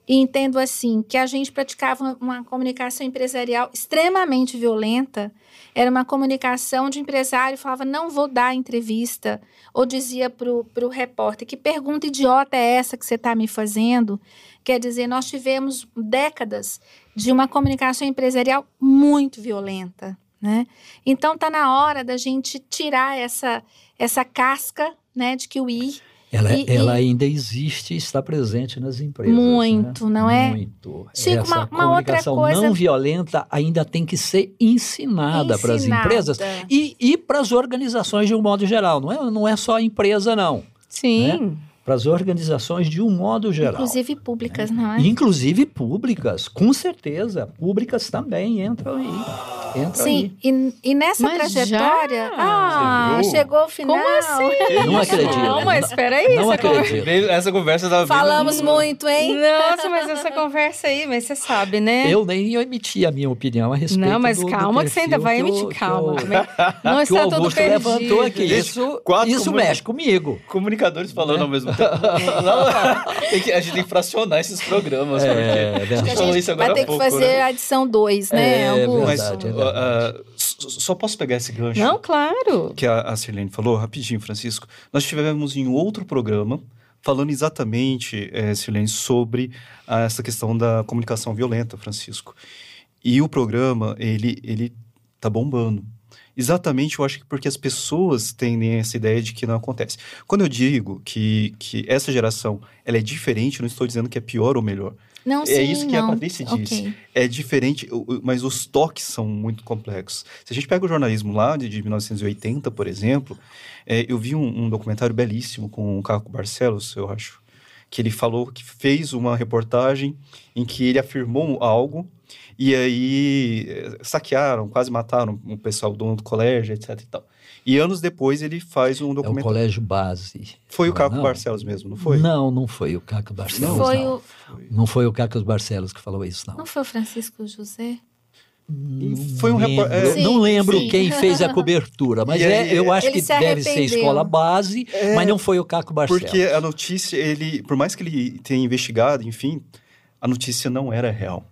e entendo assim, que a gente praticava uma comunicação empresarial extremamente violenta. Era uma comunicação onde o empresário falava, não vou dar entrevista, ou dizia para o repórter, que pergunta idiota é essa que você está me fazendo? Quer dizer, nós tivemos décadas de uma comunicação empresarial muito violenta, né? Então, está na hora da gente tirar essa casca, né, de que o Ela ainda existe e está presente nas empresas. Muito, né? Não é? Muito. Chico, essa uma outra coisa não violenta ainda tem que ser ensinada para as empresas e para as organizações de um modo geral. Não é só a empresa, não. Sim. Né? Para as organizações de um modo geral. Inclusive públicas, não é? Inclusive públicas, com certeza. Públicas também entram aí. Sim, e nessa trajetória... chegou o final. Como assim? Não acredito. Não, mas espera aí. Não acredito. Essa conversa tava Falamos muito, hein? Nossa, mas essa conversa aí, mas você sabe, né? Eu nem emiti a minha opinião a respeito Não, mas calma que você ainda vai emitir, calma. Não está tudo perdido. Levantou aqui. Isso mexe comigo. Comunicadores falando ao mesmo tempo. A gente tem que fracionar esses programas. A gente vai ter que fazer a edição 2, né? Mas só posso pegar esse gancho? Não, claro. Que a Sirlene falou, rapidinho, Francisco. Nós tivemos em outro programa falando exatamente, Sirlene, sobre essa questão da comunicação violenta, Francisco. E o programa, ele tá bombando. Exatamente, eu acho que porque as pessoas têm essa ideia de que não acontece. Quando eu digo que essa geração ela é diferente, não estou dizendo que é pior ou melhor. Não, é isso que a Patrícia disse. Okay. É diferente, mas os toques são muito complexos. Se a gente pega o jornalismo lá de 1980, por exemplo, eu vi um documentário belíssimo com o Caco Barcelos, eu acho, que ele falou que fez uma reportagem em que ele afirmou algo e aí saquearam, quase mataram o pessoal, o dono do colégio, etc e tal. E anos depois ele faz um documentário. É o colégio base. Foi o Caco Barcelos mesmo, não foi? Não foi o Caco Barcelos. Não foi o Caco Barcelos que falou isso, não. Não foi o Francisco José? Foi um repórter. Não lembro quem fez a cobertura, mas eu acho que deve ser escola base, mas não foi o Caco Barcelos. Porque a notícia, por mais que ele tenha investigado, enfim, a notícia não era real.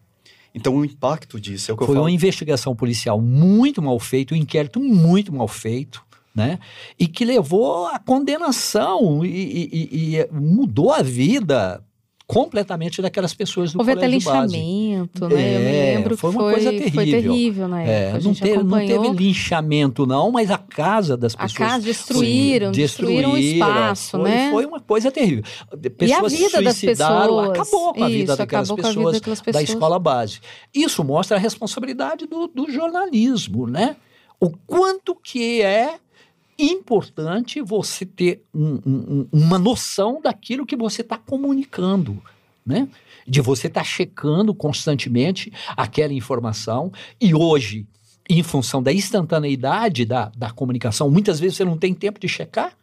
Então, o impacto disso é o que eu falo. Foi uma investigação policial muito mal feita, um inquérito muito mal feito, né? E que levou à condenação e mudou a vida completamente daquelas pessoas do Houve colégio até linchamento, né? Eu me lembro foi uma coisa terrível. Foi terrível na época. Não teve linchamento, não, mas a casa das pessoas... A casa destruíram o espaço, né? Foi uma coisa terrível. Pessoas se suicidaram, acabou com a vida daquelas pessoas da escola base. Isso mostra a responsabilidade do jornalismo, né? O quanto que é importante você ter uma noção daquilo que você está comunicando, né? De você estar checando constantemente aquela informação. E hoje, em função da instantaneidade da comunicação, muitas vezes você não tem tempo de checar,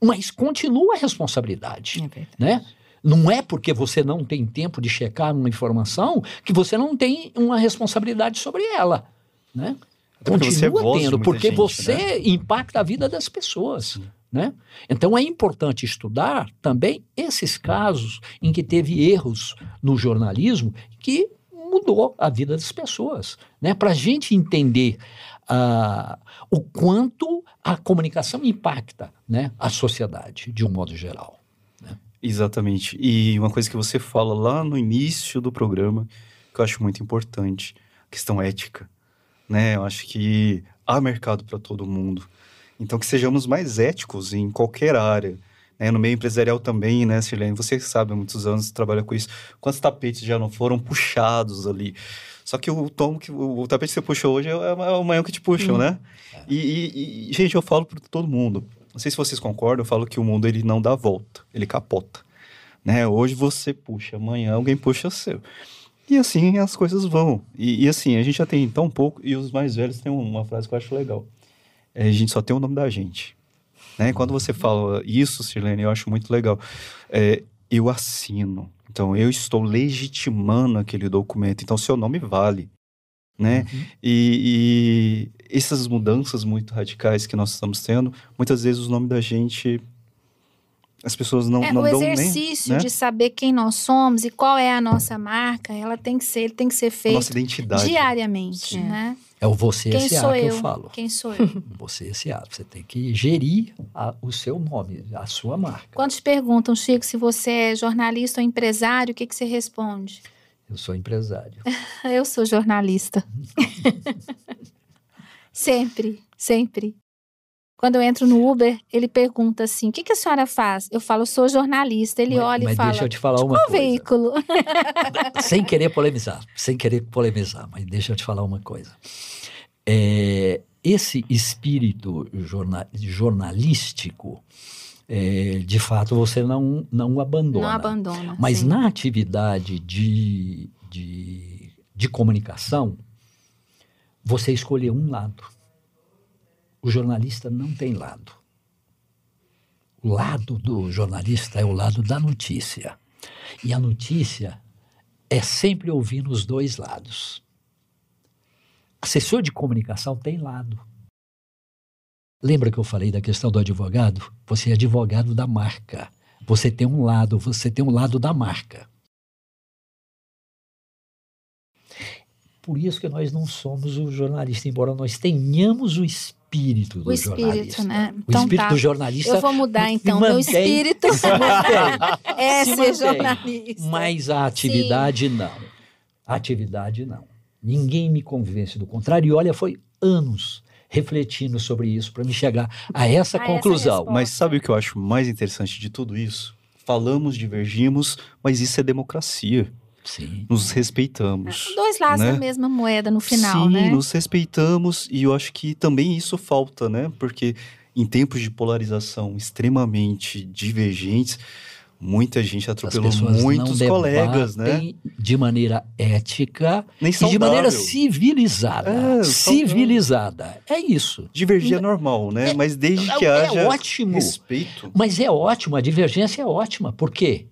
mas continua a responsabilidade, né? Não é porque você não tem tempo de checar uma informação que você não tem uma responsabilidade sobre ela, né? Continua tendo, porque você impacta a vida das pessoas, né? Então é importante estudar também esses casos em que teve erros no jornalismo que mudou a vida das pessoas, né? Para a gente entender o quanto a comunicação impacta, né, a sociedade de um modo geral, né? Exatamente. E uma coisa que você fala lá no início do programa, que eu acho muito importante, questão ética, né? Eu acho que há mercado para todo mundo. Então, que sejamos mais éticos em qualquer área, né? No meio empresarial também, né, Sirlene? Você sabe, há muitos anos trabalha com isso. Quantos tapetes já não foram puxados ali? Só que o tapete que você puxou hoje é amanhã que te puxam, né? E, gente, eu falo para todo mundo. Não sei se vocês concordam, eu falo que o mundo ele não dá volta, ele capota, né? Hoje você puxa, amanhã alguém puxa o seu. E assim as coisas vão. E assim, a gente já tem tão pouco, e os mais velhos têm uma frase que eu acho legal. A gente só tem o nome da gente, né? Quando você fala isso, Sirlene, eu acho muito legal. Eu assino. Então, eu estou legitimando aquele documento. Então, seu nome vale, né? E essas mudanças muito radicais que nós estamos tendo, muitas vezes o nome da gente... As pessoas não dão nem... O exercício de saber quem nós somos e qual é a nossa marca, ele tem que ser feito nossa identidade diariamente, né? É o você Quem S.A. sou que eu? eu falo. Quem sou eu? Você S.A. Você tem que gerir o seu nome, a sua marca. Quando te perguntam, Chico, se você é jornalista ou empresário, o que você responde? Eu sou empresário. Eu sou jornalista. Sempre, sempre. Quando eu entro no Uber, ele pergunta assim, o que a senhora faz? Eu falo, eu sou jornalista. Ele olha e fala, deixa eu te falar uma qual coisa. veículo? Sem querer polemizar, mas deixa eu te falar uma coisa. Esse espírito jornalístico, de fato, você não abandona. Não abandona. Mas sim. na atividade de comunicação, você escolheu um lado. O jornalista não tem lado. O lado do jornalista é o lado da notícia. E a notícia é sempre ouvir os dois lados. Assessor de comunicação tem lado. Lembra que eu falei da questão do advogado? Você é advogado da marca. Você tem um lado da marca. Por isso que nós não somos o jornalista, embora nós tenhamos o espírito do jornalista. Né? O espírito do jornalista. Eu vou mudar então, meu espírito é ser jornalista. Mas a atividade não. A atividade não. Ninguém me convence do contrário. E olha, foi anos refletindo sobre isso para me chegar a essa conclusão. Mas sabe o que eu acho mais interessante de tudo isso? Falamos, divergimos, mas isso é democracia. Sim. Nos respeitamos. Dois lados da mesma moeda no final, Sim, né? Sim, nos respeitamos e eu acho que também isso falta, né? Porque em tempos de polarização extremamente divergentes, muita gente atropelou muitos colegas, né? De maneira ética e de maneira civilizada. Civilizada. É isso. Divergir é normal, né? Mas desde que haja respeito. Mas é ótimo, a divergência é ótima. Por quê?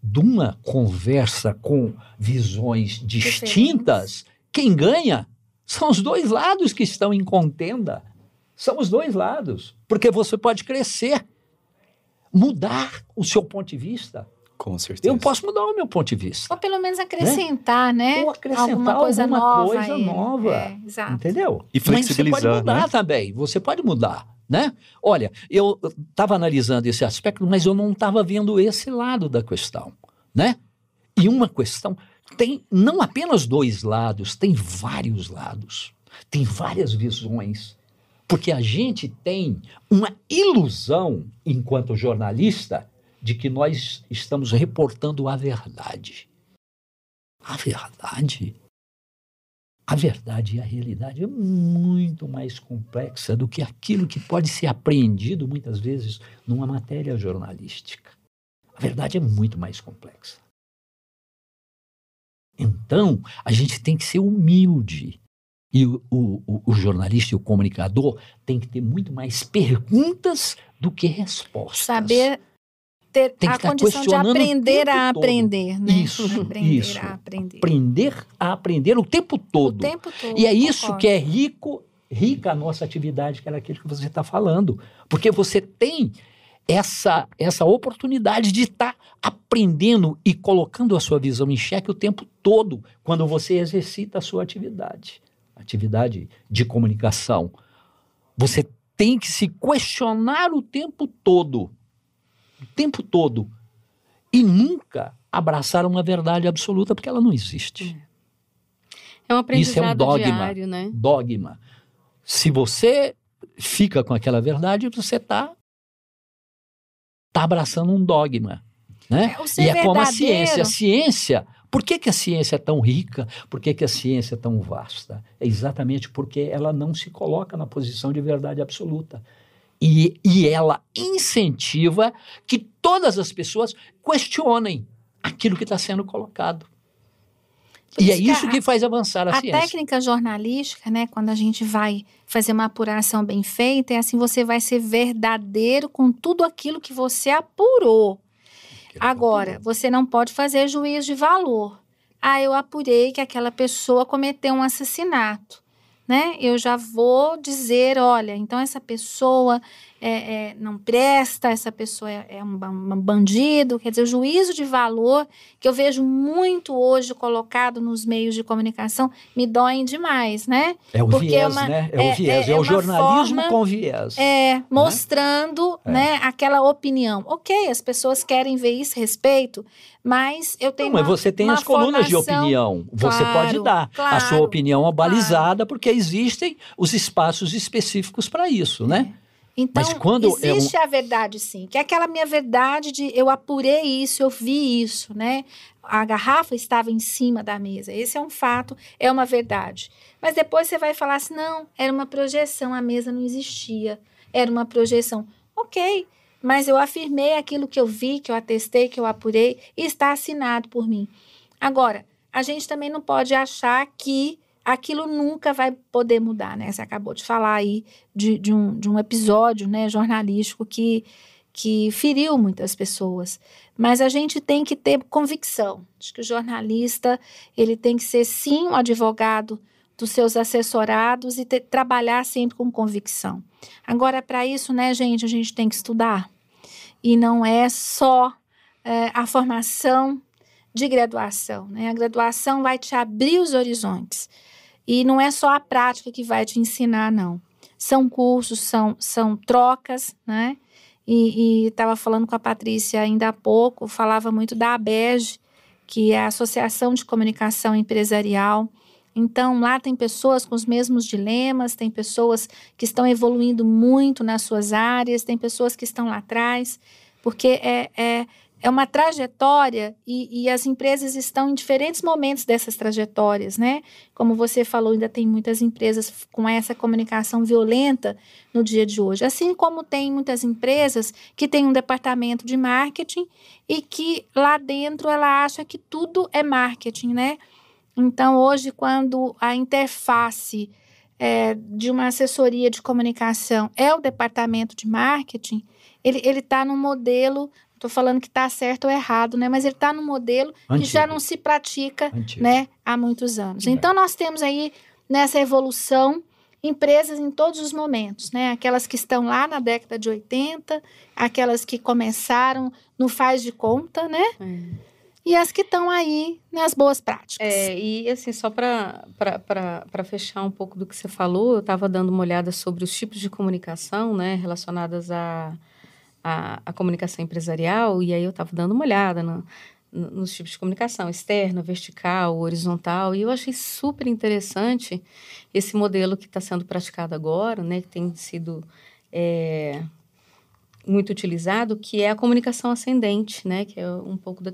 De uma conversa com visões distintas, quem ganha são os dois lados que estão em contenda. São os dois lados. Porque você pode crescer, mudar o seu ponto de vista. Com certeza. Eu posso mudar o meu ponto de vista. Ou pelo menos acrescentar, né? Ou acrescentar alguma coisa nova. Exato. Entendeu? E flexibilizar, mas você pode mudar, né? também. Você pode mudar. Né? Olha, eu estava analisando esse aspecto, mas eu não estava vendo esse lado da questão, né? E uma questão, tem não apenas 2 lados, tem vários lados, tem várias visões, porque a gente tem uma ilusão, enquanto jornalista, de que nós estamos reportando a verdade. A verdade e a realidade é muito mais complexa do que aquilo que pode ser apreendido, muitas vezes, numa matéria jornalística. A verdade é muito mais complexa. Então, a gente tem que ser humilde. E o jornalista e o comunicador tem que ter muito mais perguntas do que respostas. Saber ter a condição de aprender a aprender, né? Isso. Aprender a aprender o tempo todo. O tempo todo. E é isso que é rica a nossa atividade, que era aquilo que você está falando. Porque você tem essa oportunidade de estar aprendendo e colocando a sua visão em xeque o tempo todo, quando você exercita a sua atividade de comunicação. Você tem que se questionar o tempo todo, e nunca abraçar uma verdade absoluta, porque ela não existe. É um aprendizado Isso é um dogma, diário, né? Dogma. Se você fica com aquela verdade, você está abraçando um dogma, né? E é como a ciência. A ciência, por que a ciência é tão rica? Por que a ciência é tão vasta? É exatamente porque ela não se coloca na posição de verdade absoluta. E ela incentiva que todas as pessoas questionem aquilo que está sendo colocado. E é isso que faz avançar a ciência. A técnica jornalística, né, quando a gente vai fazer uma apuração bem feita, é assim, você vai ser verdadeiro com tudo aquilo que você apurou. Agora, você não pode fazer juízo de valor. Eu apurei que aquela pessoa cometeu um assassinato, né? Eu já vou dizer, olha, então essa pessoa não presta, essa pessoa é um bandido. Quer dizer, o juízo de valor, que eu vejo muito hoje colocado nos meios de comunicação, me doem demais, né? É o viés, né? É o viés, é o jornalismo com viés. Mostrando, né, aquela opinião. Ok, as pessoas querem ver isso, respeito, mas eu tenho mas você tem as colunas de opinião. Você pode dar a sua opinião balizada, porque existem os espaços específicos para isso, né? Então, existe a verdade, sim, que é aquela minha verdade de eu apurei isso, eu vi isso, né? A garrafa estava em cima da mesa, esse é um fato, é uma verdade. Mas depois você vai falar assim, não, era uma projeção, a mesa não existia, era uma projeção. Ok, mas eu afirmei aquilo que eu vi, que eu atestei, que eu apurei, e está assinado por mim. Agora, a gente também não pode achar que aquilo nunca vai poder mudar, né? Você acabou de falar aí de um episódio, né, jornalístico que feriu muitas pessoas. Mas a gente tem que ter convicção. Acho que o jornalista, ele tem que ser, sim, um advogado dos seus assessorados e trabalhar sempre com convicção. Agora, para isso, né, gente, a gente tem que estudar. E não é só a formação de graduação, né? A graduação vai te abrir os horizontes. E não é só a prática que vai te ensinar, não. São cursos, são trocas, né? E estava falando com a Patrícia ainda há pouco, falava muito da ABEG, que é a Associação de Comunicação Empresarial. Então, lá tem pessoas com os mesmos dilemas, tem pessoas que estão evoluindo muito nas suas áreas, tem pessoas que estão lá atrás, porque é uma trajetória e as empresas estão em diferentes momentos dessas trajetórias, né? Como você falou, ainda tem muitas empresas com essa comunicação violenta no dia de hoje. Assim como tem muitas empresas que têm um departamento de marketing e que lá dentro ela acha que tudo é marketing, né? Então, hoje, quando a interface de uma assessoria de comunicação é o departamento de marketing, ele está num modelo... Estou falando que está certo ou errado, né? Mas ele está num modelo que já não se pratica, né, há muitos anos. Então, nós temos aí, nessa evolução, empresas em todos os momentos, né? Aquelas que estão lá na década de 80, aquelas que começaram no faz de conta, né? E as que estão aí nas boas práticas. E assim, só para fechar um pouco do que você falou, eu estava dando uma olhada sobre os tipos de comunicação, né, relacionadas a comunicação empresarial, e aí eu estava dando uma olhada nos tipos de comunicação, externa, vertical, horizontal, e eu achei super interessante esse modelo que está sendo praticado agora, né, que tem sido muito utilizado, que é a comunicação ascendente, né, que é um pouco do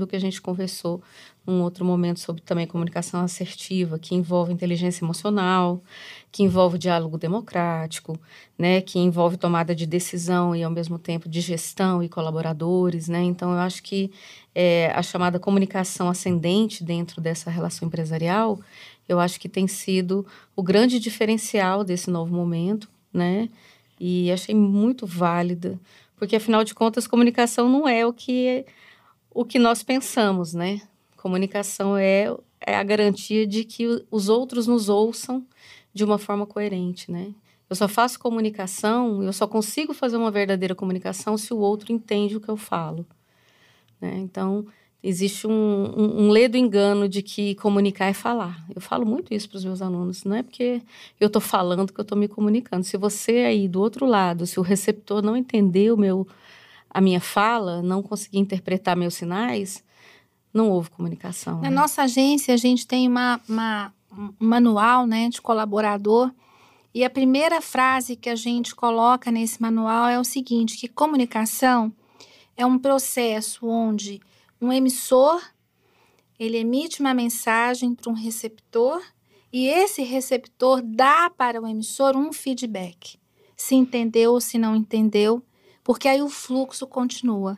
que a gente conversou num outro momento sobre também comunicação assertiva, que envolve inteligência emocional, que envolve diálogo democrático, né, que envolve tomada de decisão e, ao mesmo tempo, de gestão e colaboradores, né? Então, eu acho que a chamada comunicação ascendente dentro dessa relação empresarial, eu acho que tem sido o grande diferencial desse novo momento, né? E achei muito válida, porque, afinal de contas, comunicação não é o que nós pensamos, né? Comunicação é a garantia de que os outros nos ouçam de uma forma coerente, né? Eu só faço comunicação, eu só consigo fazer uma verdadeira comunicação se o outro entende o que eu falo, né? Então, existe um ledo engano de que comunicar é falar. Eu falo muito isso para os meus alunos. Não é porque eu estou falando que eu estou me comunicando. Se você aí do outro lado, se o receptor não entender a minha fala, não conseguir interpretar meus sinais, não houve comunicação. Na nossa agência, a gente tem um manual, né, de colaborador. E a primeira frase que a gente coloca nesse manual é o seguinte, que comunicação é um processo onde um emissor, ele emite uma mensagem para um receptor e esse receptor dá para o emissor um feedback. Se entendeu ou se não entendeu, porque aí o fluxo continua.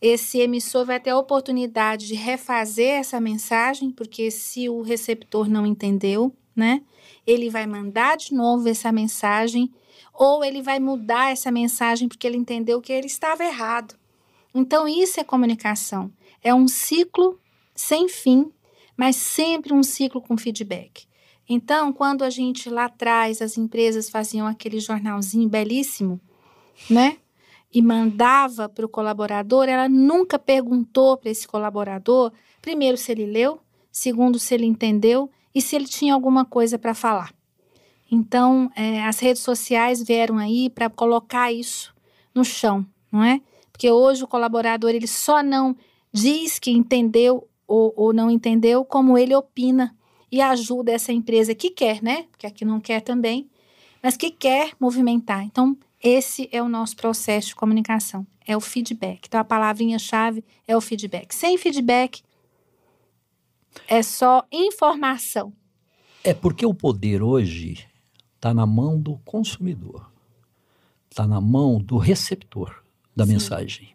Esse emissor vai ter a oportunidade de refazer essa mensagem, porque se o receptor não entendeu, né, ele vai mandar de novo essa mensagem ou ele vai mudar essa mensagem porque ele entendeu que ele estava errado. Então, isso é comunicação. É um ciclo sem fim, mas sempre um ciclo com feedback. Então, quando a gente lá atrás, as empresas faziam aquele jornalzinho belíssimo, né? E mandava para o colaborador, ela nunca perguntou para esse colaborador, primeiro, se ele leu, segundo, se ele entendeu e se ele tinha alguma coisa para falar. Então, as redes sociais vieram aí para colocar isso no chão, não é? Porque hoje o colaborador ele só não diz que entendeu ou não entendeu, como ele opina e ajuda essa empresa que quer, né? Porque aqui não quer também, mas que quer movimentar. Então, esse é o nosso processo de comunicação, é o feedback. Então, a palavrinha-chave é o feedback. Sem feedback, é só informação. É porque o poder hoje está na mão do consumidor, está na mão do receptor da mensagem.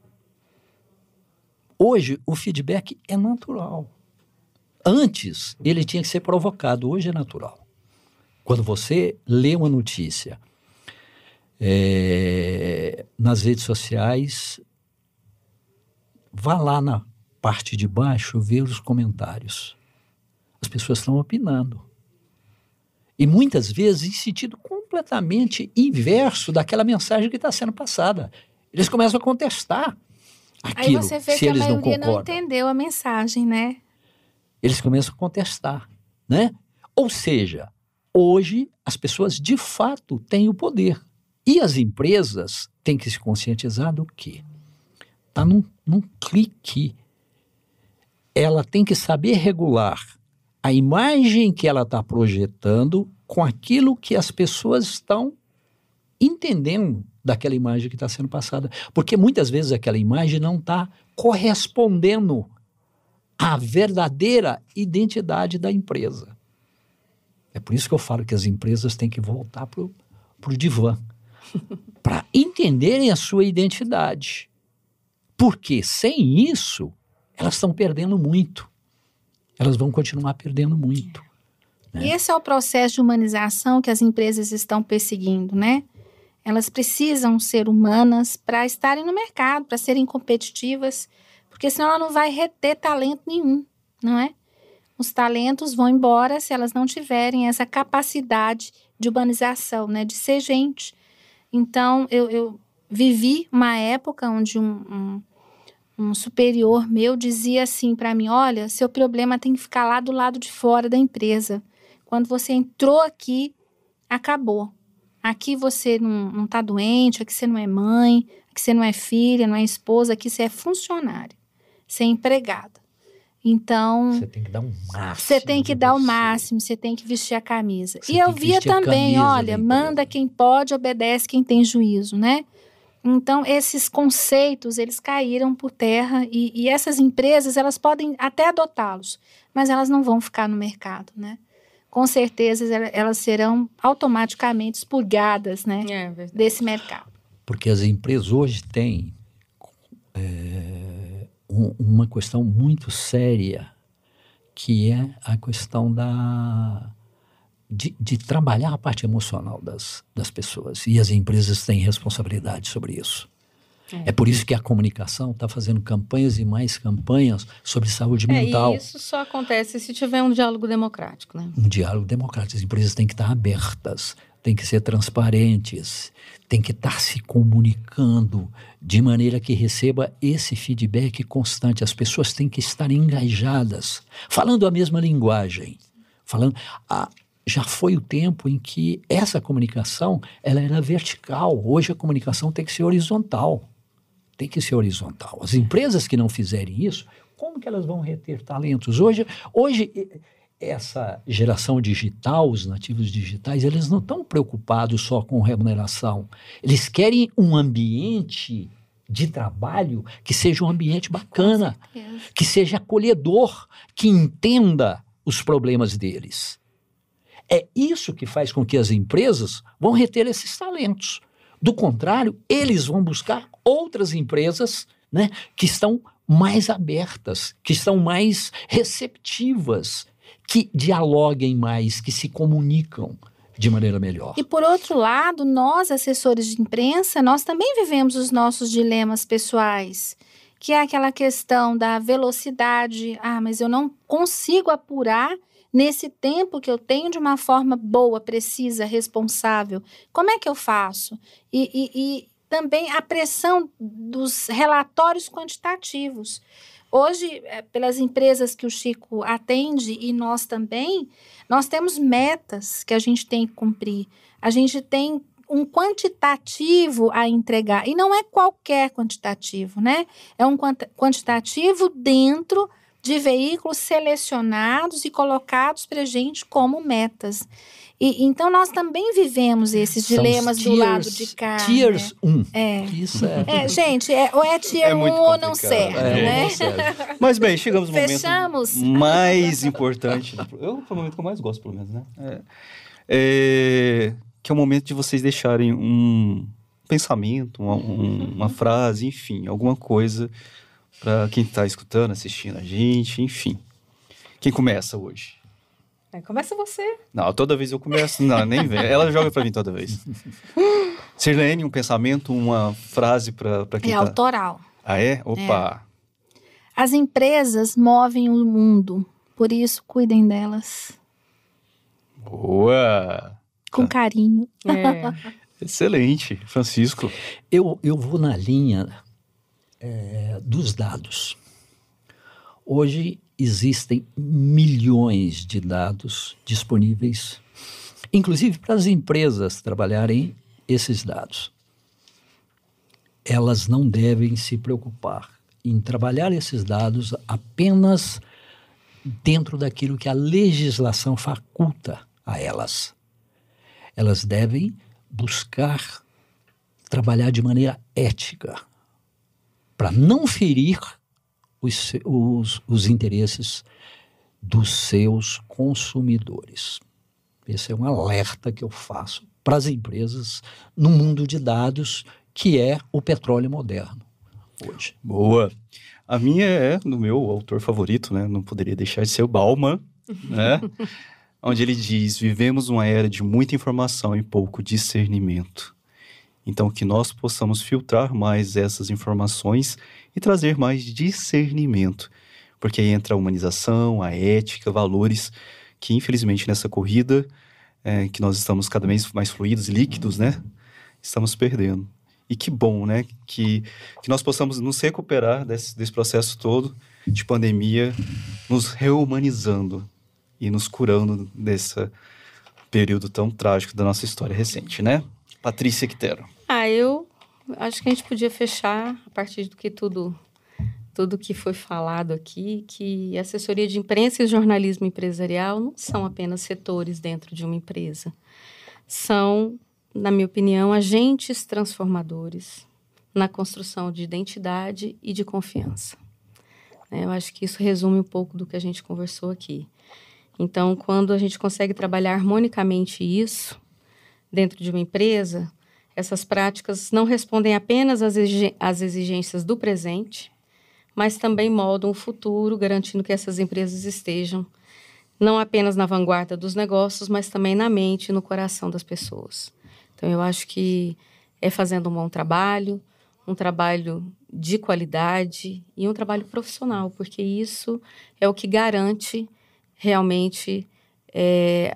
Hoje, o feedback é natural. Antes, ele tinha que ser provocado. Hoje é natural. Quando você lê uma notícia nas redes sociais, vá lá na parte de baixo ver os comentários. As pessoas estão opinando. E muitas vezes em sentido completamente inverso daquela mensagem que está sendo passada. Eles começam a contestar aquilo, aí você vê se que eles a maioria não não entendeu a mensagem, né? Eles começam a contestar, né? Ou seja, hoje as pessoas de fato têm o poder. E as empresas têm que se conscientizar do quê? Está num clique. Ela tem que saber regular a imagem que ela está projetando com aquilo que as pessoas estão entendendo daquela imagem que está sendo passada. Porque muitas vezes aquela imagem não está correspondendo à verdadeira identidade da empresa. É por isso que eu falo que as empresas têm que voltar para o divã, para entenderem a sua identidade. Porque sem isso, elas estão perdendo muito. Elas vão continuar perdendo muito. Né? E esse é o processo de humanização que as empresas estão perseguindo, né? Elas precisam ser humanas para estarem no mercado, para serem competitivas, porque senão ela não vai reter talento nenhum, não é? Os talentos vão embora se elas não tiverem essa capacidade de humanização, né? De ser gente. Então, eu vivi uma época onde um superior meu dizia assim para mim, olha, seu problema tem que ficar lá do lado de fora da empresa. Quando você entrou aqui, acabou. Aqui você não está doente, aqui você não é mãe, aqui você não é filha, não é esposa, aqui você é funcionário. ser empregada. Então, você tem que dar o máximo. Você tem que dar o máximo, você tem que vestir a camisa. E eu via também, olha, manda quem pode, obedece quem tem juízo, né? Então, esses conceitos, eles caíram por terra e essas empresas, elas podem até adotá-los, mas elas não vão ficar no mercado, né? Com certeza, elas serão automaticamente expurgadas, né, desse mercado. Porque as empresas hoje têm uma questão muito séria, que é a questão de trabalhar a parte emocional das pessoas. E as empresas têm responsabilidade sobre isso. É por isso que a comunicação está fazendo campanhas e mais campanhas sobre saúde mental. E isso só acontece se tiver um diálogo democrático, né? Um diálogo democrático. As empresas têm que estar abertas, têm que ser transparentes, têm que estar se comunicando de maneira que receba esse feedback constante. As pessoas têm que estar engajadas, falando a mesma linguagem. Já foi o tempo em que essa comunicação ela era vertical. Hoje a comunicação tem que ser horizontal. Tem que ser horizontal. As empresas que não fizerem isso, como que elas vão reter talentos? Hoje essa geração digital, os nativos digitais, eles não estão preocupados só com remuneração. Eles querem um ambiente de trabalho que seja um ambiente bacana, que seja acolhedor, que entenda os problemas deles. É isso que faz com que as empresas vão reter esses talentos. Do contrário, eles vão buscar outras empresas, né, que estão mais abertas, que estão mais receptivas, que dialoguem mais, que se comunicam de maneira melhor. E por outro lado, nós, assessores de imprensa, nós também vivemos os nossos dilemas pessoais, que é aquela questão da velocidade. Mas eu não consigo apurar nesse tempo que eu tenho de uma forma boa, precisa, responsável. Como é que eu faço? E também a pressão dos relatórios quantitativos. Hoje, pelas empresas que o Chico atende e nós também, nós temos metas que a gente tem que cumprir. A gente tem um quantitativo a entregar. E não é qualquer quantitativo, né? É um quantitativo dentro de veículos selecionados e colocados para a gente como metas. Então, nós também vivemos esses dilemas do lado de cá. Tiers 1. Isso gente, ou é tier 1 ou não serve, né? Não serve. Mas bem, chegamos no Fechamos? Momento mais importante. Foi o momento que eu mais gosto, pelo menos, né? Que é o momento de vocês deixarem um pensamento, uma frase, enfim, alguma coisa para quem está escutando, assistindo a gente, enfim. Quem começa hoje? Começa você. Não, toda vez eu começo. Não, nem vem. Ela joga para mim toda vez. Sirlene, um pensamento, uma frase para quem tá... autoral. É? Opa! As empresas movem o mundo, por isso cuidem delas. Boa! Com carinho. Excelente, Francisco. Eu vou na linha dos dados. Hoje existem milhões de dados disponíveis, inclusive para as empresas trabalharem esses dados. Elas não devem se preocupar em trabalhar esses dados apenas dentro daquilo que a legislação faculta a elas. Elas devem buscar trabalhar de maneira ética, para não ferir os interesses dos seus consumidores. Esse é um alerta que eu faço para as empresas no mundo de dados, que é o petróleo moderno hoje. Boa. A minha é do meu autor favorito, né? Não poderia deixar de ser o Bauman, né? Onde ele diz: vivemos uma era de muita informação e pouco discernimento. Então, que nós possamos filtrar mais essas informações e trazer mais discernimento. Porque aí entra a humanização, a ética, valores que, infelizmente, nessa corrida, que nós estamos cada vez mais fluidos, líquidos, né? Estamos perdendo. E que bom, né? Que nós possamos nos recuperar desse processo todo de pandemia, nos rehumanizando e nos curando desse período tão trágico da nossa história recente, né? Patrícia Quitero. Eu acho que a gente podia fechar, a partir do que tudo tudo que foi falado aqui, que assessoria de imprensa e jornalismo empresarial não são apenas setores dentro de uma empresa. São, na minha opinião, agentes transformadores na construção de identidade e de confiança. Eu acho que isso resume um pouco do que a gente conversou aqui. Então, quando a gente consegue trabalhar harmonicamente isso dentro de uma empresa, essas práticas não respondem apenas às exigências do presente, mas também moldam o futuro, garantindo que essas empresas estejam não apenas na vanguarda dos negócios, mas também na mente e no coração das pessoas. Então, eu acho que é fazendo um bom trabalho, um trabalho de qualidade e um trabalho profissional, porque isso é o que garante realmente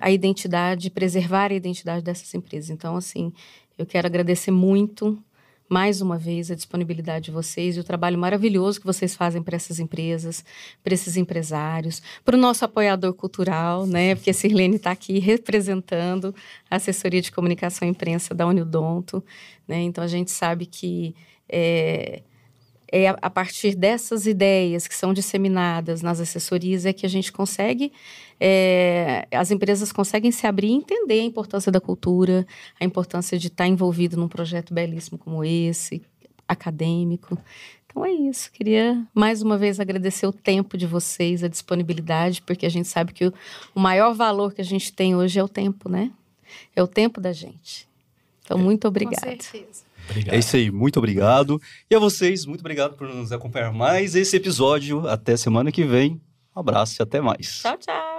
a identidade, preservar a identidade dessas empresas. Então, assim, eu quero agradecer muito, mais uma vez, a disponibilidade de vocês e o trabalho maravilhoso que vocês fazem para essas empresas, para esses empresários, para o nosso apoiador cultural, né? Porque a Sirlene está aqui representando a assessoria de comunicação e imprensa da Uniodonto, né? Então, a gente sabe que a partir dessas ideias que são disseminadas nas assessorias é que a gente consegue, as empresas conseguem se abrir e entender a importância da cultura, a importância de estar envolvido num projeto belíssimo como esse, acadêmico. Então é isso, queria mais uma vez agradecer o tempo de vocês, a disponibilidade, porque a gente sabe que o maior valor que a gente tem hoje é o tempo, né? É o tempo da gente. Então, muito obrigada. Com certeza. Obrigado. É isso aí, muito obrigado. E a vocês, muito obrigado por nos acompanhar mais esse episódio. Até semana que vem. Um abraço e até mais. Tchau, tchau.